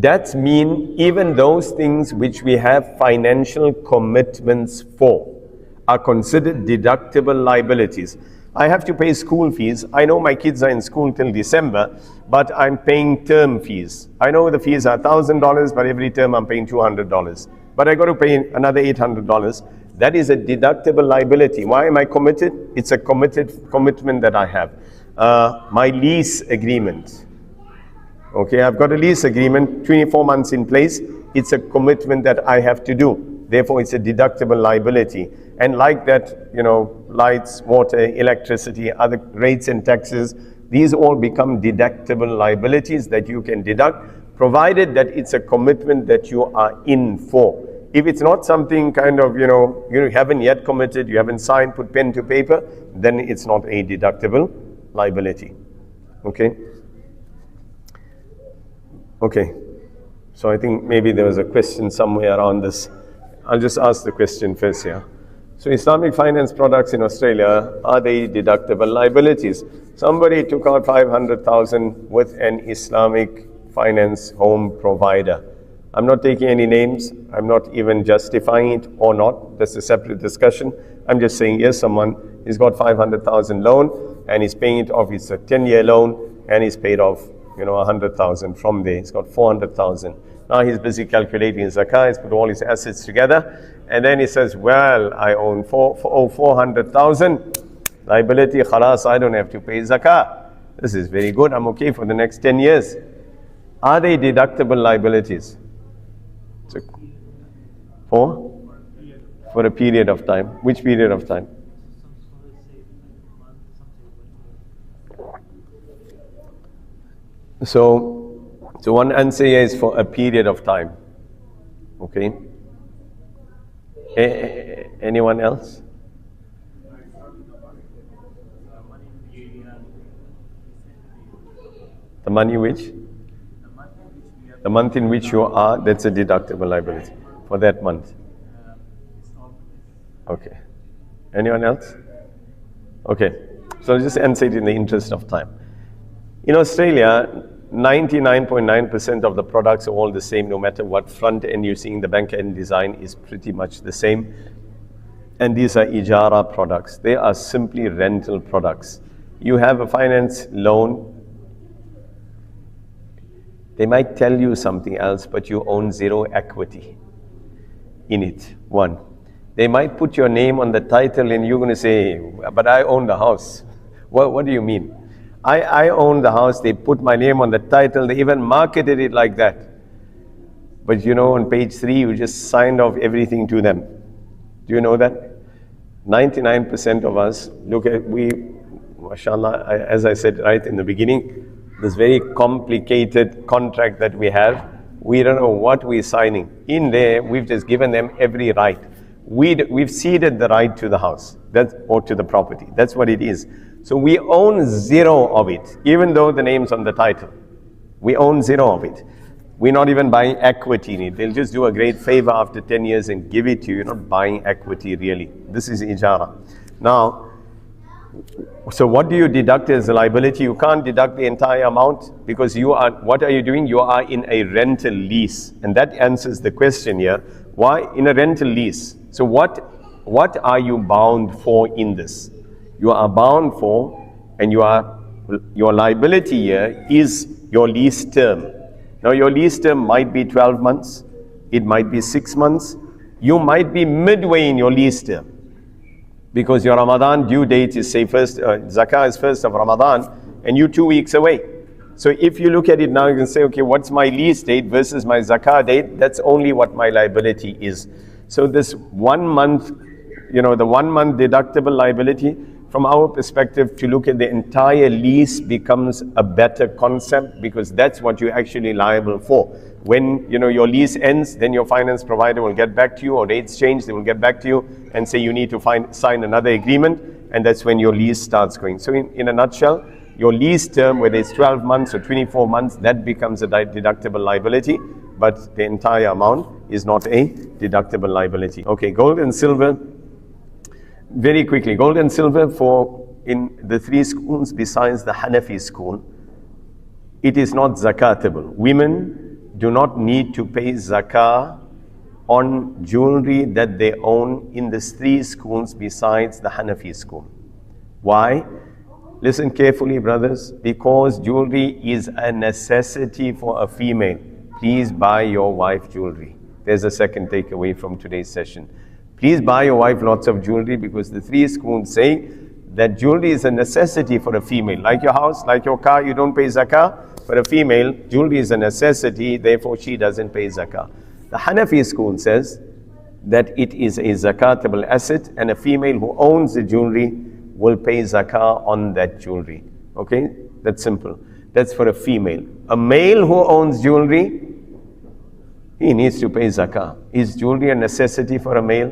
Debts mean even those things which we have financial commitments for are considered deductible liabilities. I have to pay school fees. I know my kids are in school till December, but I'm paying term fees. I know the fees are $1,000, but every term I'm paying $200. But I got to pay another $800. That is a deductible liability. Why am I committed? It's a commitment that I have. My lease agreement. Okay, I've got a lease agreement, 24 months in place. It's a commitment that I have to do. Therefore, it's a deductible liability. And like that, lights, water, electricity, other rates and taxes, these all become deductible liabilities that you can deduct, provided that it's a commitment that you are in for. If it's not something you haven't yet committed, you haven't signed, put pen to paper, then it's not a deductible liability. Okay? Okay. So I think maybe there was a question somewhere around this. I'll just ask the question first here. So Islamic finance products in Australia, are they deductible liabilities? Somebody took out 500,000 with an Islamic finance home provider. I'm not taking any names. I'm not even justifying it or not. That's a separate discussion. I'm just saying, yes, someone, he's got 500,000 loan and he's paying it off. It's a 10-year loan and he's paid off 100,000 from there. He's got 400,000. Now he's busy calculating zakah. He's put all his assets together. And then he says, well, I own 400,000. Liability, khalas, I don't have to pay zakah. This is very good. I'm okay for the next 10 years. Are they deductible liabilities? So, for a period of time. Which period of time? So one answer here is for a period of time. Okay. Anyone else? The money which? The month in which you are, that's a deductible liability for that month. Okay. Anyone else? Okay. So I'll just answer it in the interest of time. In Australia, 99.9% of the products are all the same, no matter what front end you're seeing, the bank end design is pretty much the same. And these are ijara products. They are simply rental products. You have a finance loan. They might tell you something else, but you own zero equity in it. One. They might put your name on the title and you're going to say, but I own the house. What do you mean? I own the house, they put my name on the title, they even marketed it like that. But on page 3, you just signed off everything to them. Do you know that? 99% of us, look at, mashallah, as I said right in the beginning, this very complicated contract that we have, we don't know what we're signing. In there, we've just given them every right. We've ceded the right to the house, or to the property. That's what it is. So we own zero of it, even though the name's on the title. We own zero of it. We're not even buying equity in it. They'll just do a great favor after 10 years and give it to you. You're not buying equity really. This is ijara. Now, so what do you deduct as a liability? You can't deduct the entire amount because what are you doing? You are in a rental lease. And that answers the question here. Why in a rental lease? So what are you bound for in this? You are bound for, and your liability here is your lease term. Now your lease term might be 12 months, it might be 6 months, you might be midway in your lease term. Because your Ramadan due date is say Zakah is 1st of Ramadan, and you're 2 weeks away. So if you look at it now, you can say, okay, what's my lease date versus my Zakah date? That's only what my liability is. So this 1 month, the 1 month deductible liability, from our perspective, to look at the entire lease becomes a better concept because that's what you're actually liable for. When your lease ends, then your finance provider will get back to you, or rates change, they will get back to you and say you need to sign another agreement, and that's when your lease starts going. So in a nutshell, your lease term, whether it's 12 months or 24 months, that becomes a deductible liability, but the entire amount is not a deductible liability. Okay, gold and silver. Very quickly, gold and silver in the 3 schools besides the Hanafi school, it is not zakatable. Women do not need to pay zakah on jewelry that they own in the 3 schools besides the Hanafi school. Why? Listen carefully, brothers, because jewelry is a necessity for a female. Please buy your wife jewelry. There's a second takeaway from today's session. Please buy your wife lots of jewelry because the 3 schools say that jewelry is a necessity for a female. Like your house, like your car, you don't pay zakah. For a female, jewelry is a necessity, therefore she doesn't pay zakah. The Hanafi school says that it is a zakatable asset and a female who owns the jewelry will pay zakah on that jewelry. Okay? That's simple. That's for a female. A male who owns jewelry, he needs to pay zakah. Is jewelry a necessity for a male?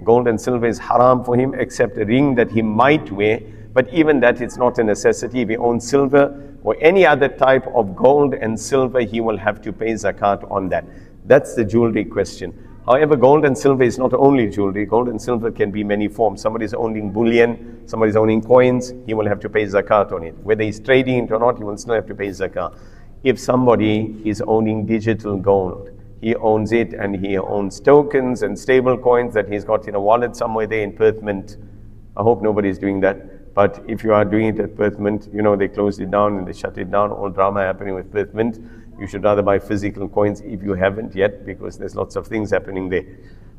Gold and silver is haram for him except a ring that he might wear, but even that it's not a necessity. If he owns silver or any other type of gold and silver, he will have to pay zakat on that. That's the jewelry question. However, gold and silver is not only jewelry. Gold and silver can be many forms. Somebody's owning bullion, somebody's owning coins, he will have to pay zakat on it. Whether he's trading it or not, he will still have to pay zakat. If somebody is owning digital gold, he owns it and he owns tokens and stable coins that he's got in a wallet somewhere there in Perth Mint. I hope nobody's doing that. But if you are doing it at Perth Mint, you know, they closed it down and they shut it down, all drama happening with Perth Mint. You should rather buy physical coins if you haven't yet, because there's lots of things happening there.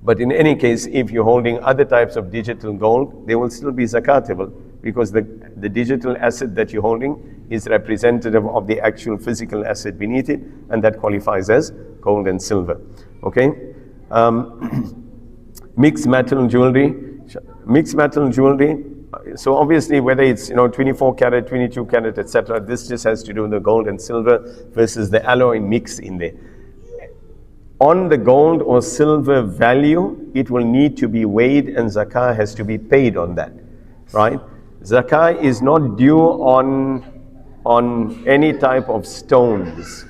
But in any case, if you're holding other types of digital gold, they will still be zakatable, because the digital asset that you're holding is representative of the actual physical asset beneath it, and that qualifies as gold and silver. Okay? Mixed metal jewelry. Mixed metal jewelry. So obviously, whether it's 24 karat, 22 karat, etc., this just has to do with the gold and silver versus the alloy mix in there. On the gold or silver value, it will need to be weighed, and zakah has to be paid on that, right? Zakah is not due on any type of stones,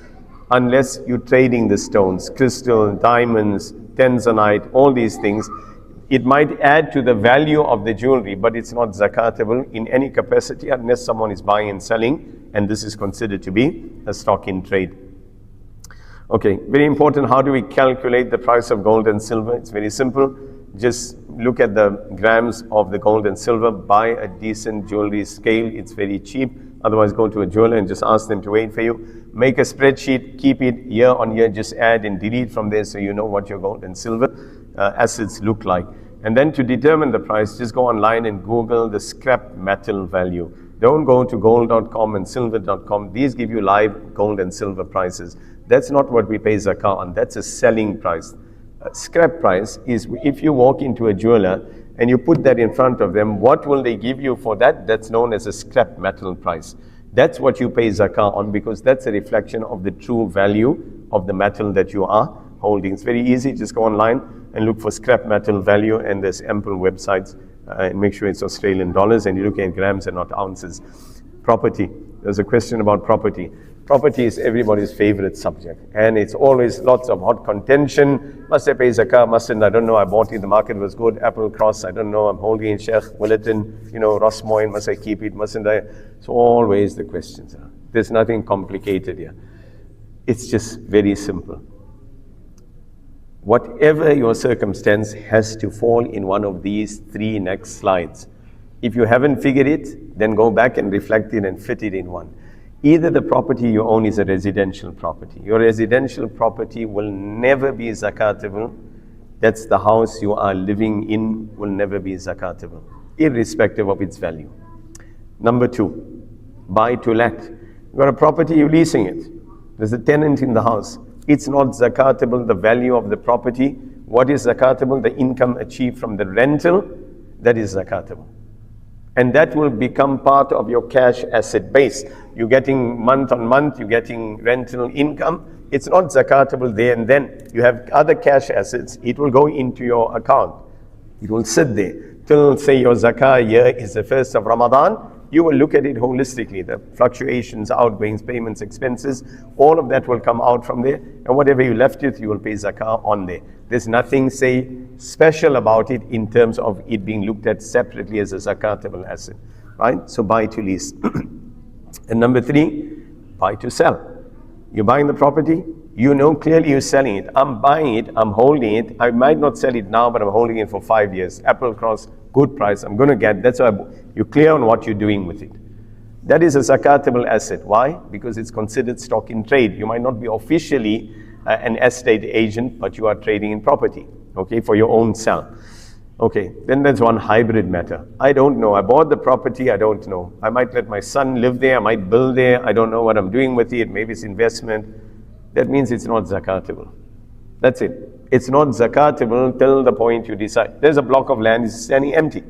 unless you're trading the stones, crystal, diamonds, tanzanite, all these things. It might add to the value of the jewelry, but it's not zakatable in any capacity unless someone is buying and selling, and this is considered to be a stock in trade. Okay, very important. How do we calculate the price of gold and silver? It's very simple. Just look at the grams of the gold and silver, buy a decent jewelry scale. It's very cheap. Otherwise, go to a jeweler and just ask them to weigh for you. Make a spreadsheet, keep it year on year, just add and delete from there so you know what your gold and silver assets look like. And then to determine the price, just go online and Google the scrap metal value. Don't go to gold.com and silver.com. These give you live gold and silver prices. That's not what we pay zakah on. That's a selling price. Scrap price is if you walk into a jeweler and you put that in front of them, what will they give you for that? That's known as a scrap metal price. That's what you pay zakah on, because that's a reflection of the true value of the metal that you are holding. It's very easy. Just go online and look for scrap metal value, and there's ample websites, and make sure it's Australian dollars, and you look at grams and not ounces. Property. There's a question about property. Property is everybody's favorite subject, and it's always lots of hot contention. Must I pay zakah? Mustn't? I don't know. I bought it. The market was good. Apple Cross. I don't know. I'm holding it. Sheikh Willerton. Rossmoyne. Must I keep it? Mustn't I? So always the questions are. There's nothing complicated here. It's just very simple. Whatever your circumstance has to fall in one of these three next slides. If you haven't figured it, then go back and reflect it and fit it in one. Either the property you own is a residential property. Your residential property will never be zakatable. That's the house you are living in, will never be zakatable, irrespective of its value. Number two, buy to let. You've got a property, you're leasing it. There's a tenant in the house. It's not zakatable, the value of the property. What is zakatable? The income achieved from the rental, that is zakatable. And that will become part of your cash asset base. You're getting month on month, you're getting rental income. It's not zakatable there and then. You have other cash assets, it will go into your account. It will sit there till, say, your zakah year is the 1st of Ramadan. You will look at it holistically. The fluctuations, outgoings, payments, expenses, all of that will come out from there. And whatever you left with, you will pay zakah on there. There's nothing, say, special about it in terms of it being looked at separately as a zakatable asset. Right? So buy to lease. And number three, buy to sell. You're buying the property, you know clearly you're selling it. I'm buying it, I'm holding it. I might not sell it now, but I'm holding it for 5 years. Apple Cross, good price, I'm going to get. That's why you're clear on what you're doing with it. That is a zakatable asset. Why? Because it's considered stock in trade. You might not be officially an estate agent, but you are trading in property, okay, for your own sell. Okay, then there's one hybrid matter. I don't know. I bought the property, I don't know. I might let my son live there, I might build there, I don't know what I'm doing with it, maybe it's investment. That means it's not zakatable. That's it. It's not zakatable till the point you decide. There's a block of land, it's standing empty.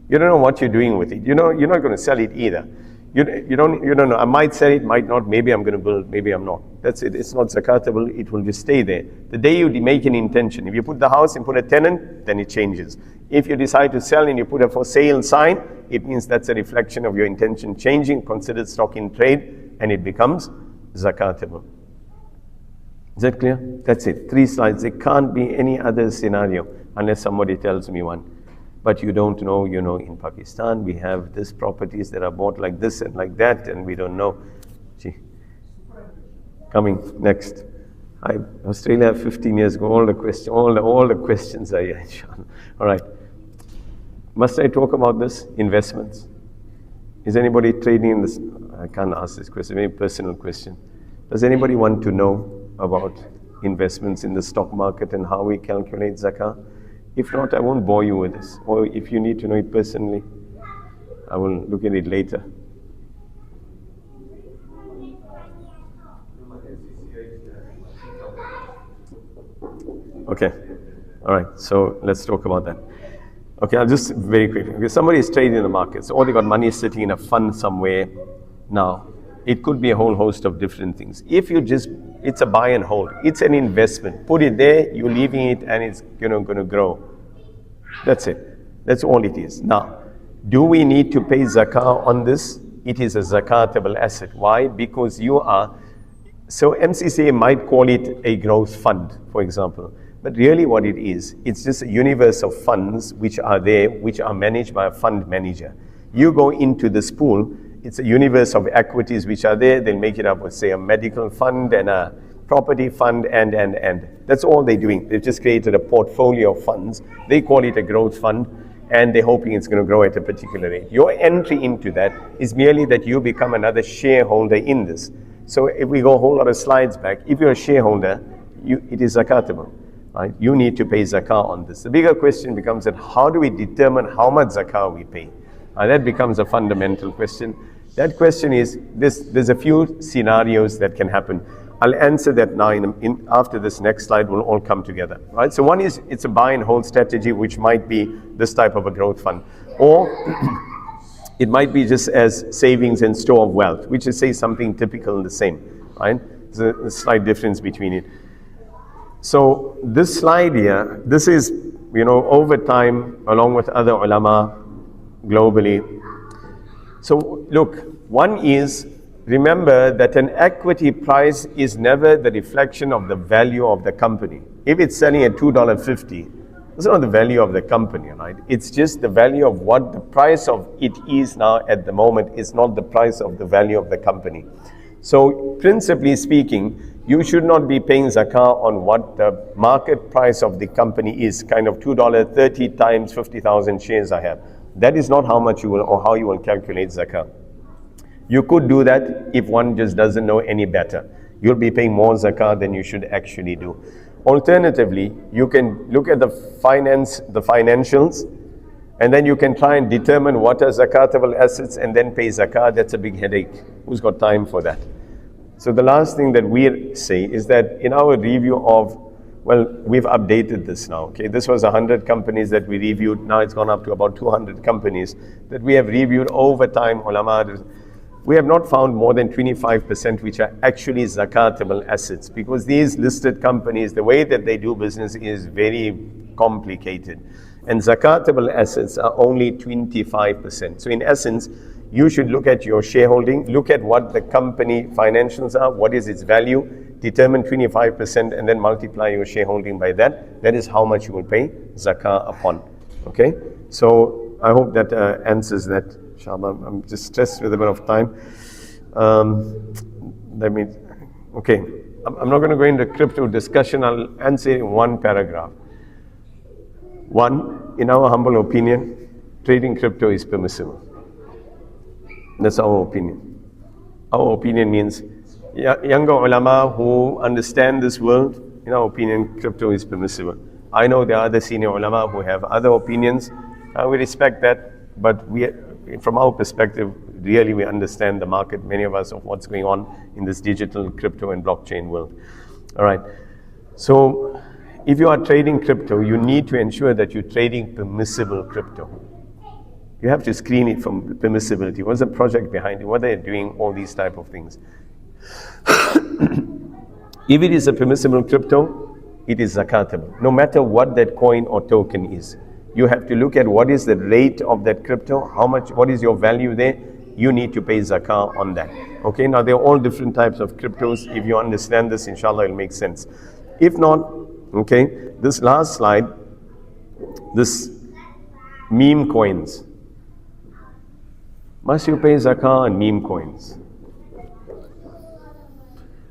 You don't know what you're doing with it. You're not going to sell it either. You don't know. I might sell it, might not. Maybe I'm going to build, maybe I'm not. That's it. It's not zakatable. It will just stay there. The day you make an intention, if you put the house and put a tenant, then it changes. If you decide to sell and you put a for sale sign, it means that's a reflection of your intention changing, considered stock in trade, and it becomes zakatable. Is that clear? That's it. 3 slides. There can't be any other scenario unless somebody tells me one. But you don't know, in Pakistan we have this properties that are bought like this and like that, and we don't know. Gee. Coming next. Australia 15 years ago, all the questions are here, inshallah. All right. Must I talk about this? Investments. Is anybody trading in this? I can't ask this question, very personal question. Does anybody want to know about investments in the stock market and how we calculate zakah? If not, I won't bore you with this. Or if you need to know it personally, I will look at it later. Okay, all right, so let's talk about that. Okay, I'll just very quickly, because somebody is trading in the markets, or they got money sitting in a fund somewhere. Now, it could be a whole host of different things. If you just, it's a buy and hold, it's an investment. Put it there, you're leaving it, and it's going to grow. That's it. That's all it is. Now, do we need to pay zakah on this? It is a zakatable asset. Why? Because you are, so MCCA might call it a growth fund, for example. But really what it is, it's just a universe of funds which are there, which are managed by a fund manager. You go into this pool, it's a universe of equities which are there. They'll make it up with, say, a medical fund and a property fund and. That's all they're doing. They've just created a portfolio of funds. They call it a growth fund, and they're hoping it's going to grow at a particular rate. Your entry into that is merely that you become another shareholder in this. So if we go a whole lot of slides back, if you're a shareholder, it is zakatable. Right? You need to pay zakah on this. The bigger question becomes that how do we determine how much zakah we pay? That becomes a fundamental question. That question is, there's a few scenarios that can happen. I'll answer that now after this next slide will all come together. Right? So one is, it's a buy and hold strategy, which might be this type of a growth fund. Or it might be just as savings and store of wealth, which is, say, something typical and the same. Right? There's a slight difference between it. So this slide here, this is, over time, along with other ulama globally. So look, one is, remember that an equity price is never the reflection of the value of the company. If it's selling at $2.50, it's not the value of the company, right? It's just the value of what the price of it is now at the moment. It's not the price of the value of the company. So principally speaking, you should not be paying zakah on what the market price of the company is, kind of $2.30 times 50,000 shares I have. That is not how much you will, or how you will calculate zakah. You could do that if one just doesn't know any better. You'll be paying more zakah than you should actually do. Alternatively, you can look at the financials, and then you can try and determine what are zakatable assets and then pay zakah. That's a big headache. Who's got time for that? So the last thing that we say is that in our review of, we've updated this now, okay? This was 100 companies that we reviewed. Now it's gone up to about 200 companies that we have reviewed over time, ulama. We have not found more than 25% which are actually zakatable assets, because these listed companies, the way that they do business is very complicated. And zakatable assets are only 25%. So in essence, you should look at your shareholding, look at what the company financials are, what is its value, determine 25% and then multiply your shareholding by that. That is how much you will pay zakah upon. Okay? So I hope that answers that. Inshallah, I'm just stressed with a bit of time. Okay. I'm not going to go into crypto discussion. I'll answer in one paragraph. One, in our humble opinion, trading crypto is permissible. That's our opinion. Our opinion means younger ulama who understand this world, in our opinion, crypto is permissible. I know there are other senior ulama who have other opinions. We respect that, but from our perspective, really we understand the market, many of us, of what's going on in this digital crypto and blockchain world. All right. So if you are trading crypto, you need to ensure that you're trading permissible crypto. You have to screen it from permissibility. What's the project behind it? What are they doing? All these type of things. If it is a permissible crypto, it is zakatable. No matter what that coin or token is. You have to look at what is the rate of that crypto, what is your value there. You need to pay zakah on that. Okay, now they're all different types of cryptos. If you understand this, inshallah, it'll make sense. If not, okay, this last slide, this meme coins. Must you pay zakah on meme coins?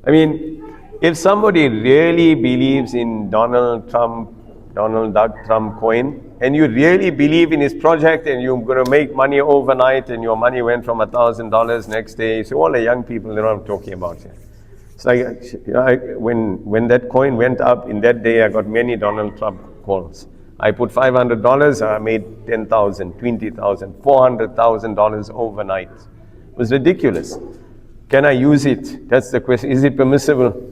I mean, if somebody really believes in Donald Duck Trump coin, and you really believe in his project and you're going to make money overnight and your money went from $1,000 next day. So all the young people, they know what I'm talking about here. It's like, you know, when that coin went up in that day, I got many Donald Trump calls. I put $500, I made $10,000, $20,000, $400,000 overnight. It was ridiculous. Can I use it? That's the question. Is it permissible?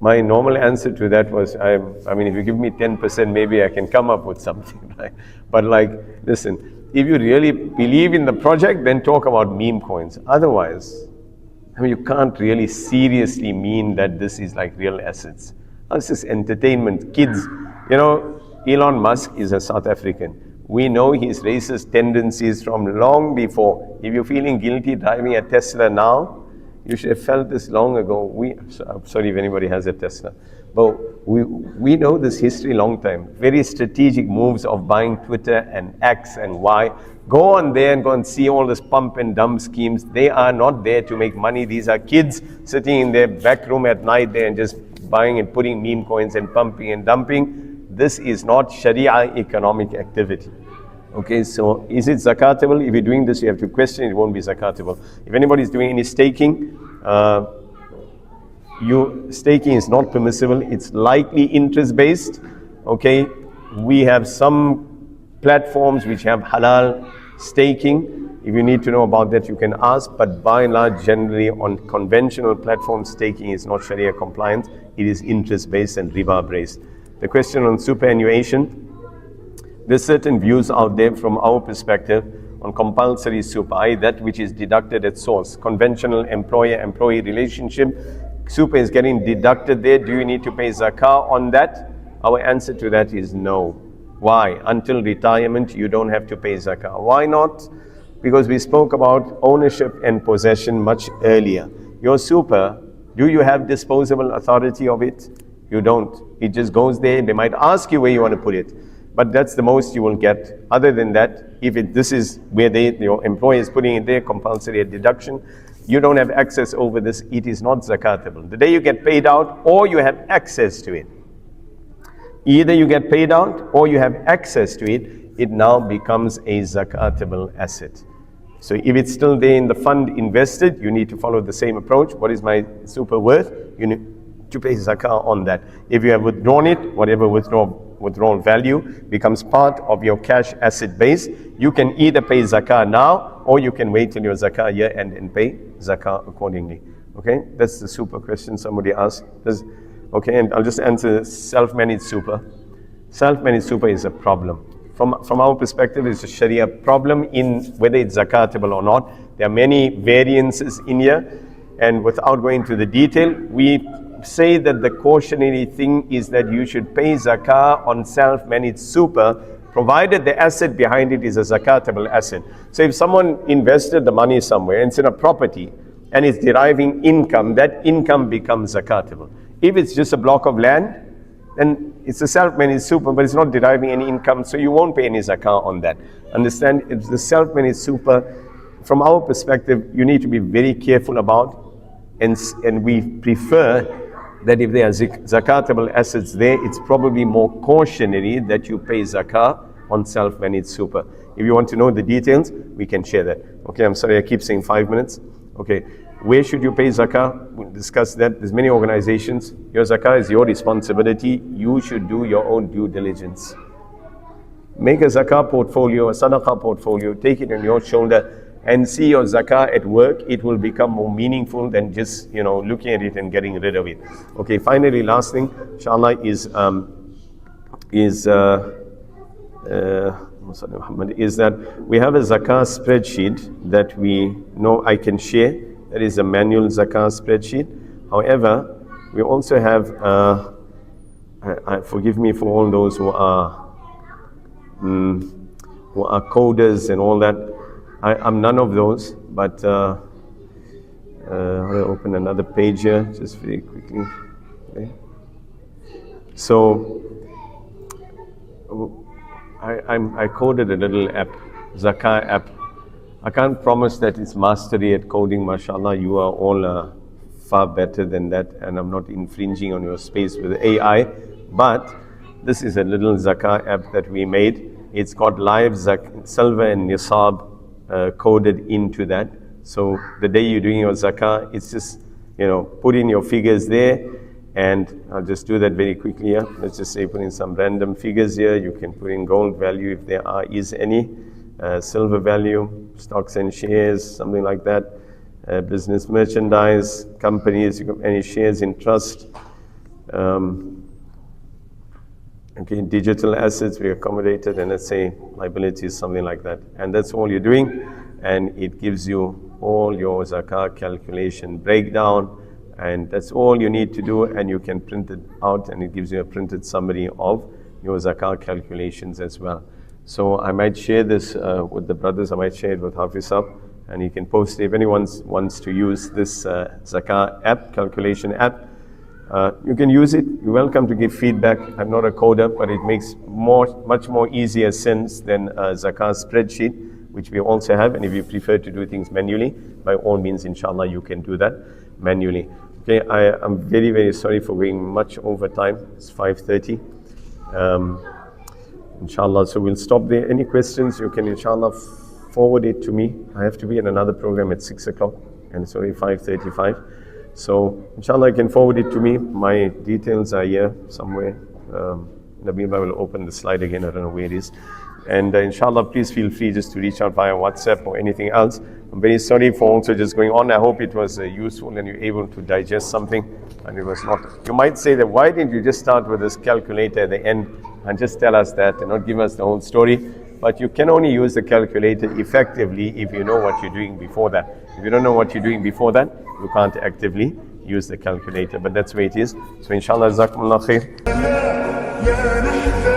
My normal answer to that was, I mean, if you give me 10%, maybe I can come up with something, right? But like, listen, if you really believe in the project, then talk about meme coins. Otherwise, I mean, you can't really seriously mean that this is like real assets. This is entertainment. Kids, you know, Elon Musk is a South African. We know his racist tendencies from long before. If you're feeling guilty driving a Tesla now, you should have felt this long ago. I'm sorry if anybody has a Tesla. But we know this history long time. Very strategic moves of buying Twitter and X and Y. Go on there and go and see all this pump and dump schemes. They are not there to make money. These are kids sitting in their back room at night there and just buying and putting meme coins and pumping and dumping. This is not Sharia economic activity. Okay, so is it zakatable? If you're doing this, you have to question it won't be zakatable. If anybody is doing any staking, staking is not permissible. It's likely interest based. Okay, we have some platforms which have halal staking. If you need to know about that, you can ask. But by and large, generally on conventional platforms, staking is not Sharia compliant. It is interest based and riba based. The question on superannuation. There's certain views out there from our perspective on compulsory super, that which is deducted at source. Conventional employer-employee relationship, super is getting deducted there. Do you need to pay zakah on that? Our answer to that is no. Why? Until retirement, you don't have to pay zakah. Why not? Because we spoke about ownership and possession much earlier. Your super, do you have disposable authority of it? You don't. It just goes there. They might ask you where you want to put it. But that's the most you will get. Other than that, if this is where your employer is putting it there, compulsory deduction, you don't have access over this, it is not zakatable. The day you get paid out or you have access to it, either you get paid out or you have access to it, it now becomes a zakatable asset. So if it's still there in the fund invested, you need to follow the same approach. What is my super worth? You need to pay zakah on that. If you have withdrawn it, whatever withdrawal value becomes part of your cash asset base, you can either pay zakah now or you can wait till your zakah year end and pay zakah accordingly. Okay, that's the super question somebody asked. Okay, and I'll just answer self-managed super. Self-managed super is a problem. From our perspective, it's a Sharia problem in whether it's zakatable or not. There are many variances in here, and without going into the detail, we say that the cautionary thing is that you should pay zakah on self-managed super, provided the asset behind it is a zakatable asset. So if someone invested the money somewhere and it's in a property and it's deriving income, that income becomes zakatable. If it's just a block of land, then it's a self-managed super, but it's not deriving any income, so you won't pay any zakah on that. Understand? It's the self-managed super. From our perspective, you need to be very careful about, and we prefer that if there are zakatable assets there, it's probably more cautionary that you pay zakah on self-managed super. If you want to know the details, we can share that. Okay, I'm sorry, I keep saying 5 minutes. Okay, where should you pay zakah? We'll discuss that. There's many organizations. Your zakah is your responsibility. You should do your own due diligence. Make a zakah portfolio, a sadaqah portfolio, take it on your shoulder and see your zakah at work. It will become more meaningful than just, looking at it and getting rid of it. Okay, finally, last thing, inshallah, is that we have a zakah spreadsheet that we know I can share. That is a manual zakah spreadsheet. However, we also have, forgive me for all those who are coders and all that. I'm none of those, but I'll open another page here, just very quickly. Okay. So, I coded a little app, Zakah app. I can't promise that it's mastery at coding, mashallah. You are all far better than that, and I'm not infringing on your space with AI. But This is a little zakah app that we made. It's got live silver and nisab coded into that. So the day you're doing your zakah, it's just, put in your figures there. And I'll just do that very quickly here. Let's just say put in some random figures here. You can put in gold value if there is any, silver value, stocks and shares, something like that, business merchandise, companies, you got any shares in trust, digital assets we accommodated, and let's say liabilities, something like that. And that's all you're doing, and it gives you all your zakah calculation breakdown. And that's all you need to do, and you can print it out, and it gives you a printed summary of your zakah calculations as well. So I might share this with the brothers, I might share it with Hafiz Sahab, and you can post it. If anyone wants to use this zakah app, calculation app, you can use it. You're welcome to give feedback. I'm not a coder, but it makes much more easier sense than a zakah spreadsheet, which we also have. And if you prefer to do things manually, by all means, inshallah, you can do that manually. Okay, I'm very, very sorry for going much over time. It's 5:30. Inshallah, so we'll stop there. Any questions, you can inshallah forward it to me. I have to be in another program at 6 o'clock, and it's already 5:35. So inshallah, you can forward it to me. My details are here somewhere. Nabil will open the slide again. I don't know where it is. And inshallah, please feel free just to reach out via WhatsApp or anything else. I'm very sorry for also just going on. I hope it was useful and you're able to digest something, and it was not. You might say that, why didn't you just start with this calculator at the end and just tell us that and not give us the whole story? But you can only use the calculator effectively if you know what you're doing before that. If you don't know what you're doing before that, you can't actively use the calculator. But that's the way it is. So inshallah, Jazakallahu Khairan.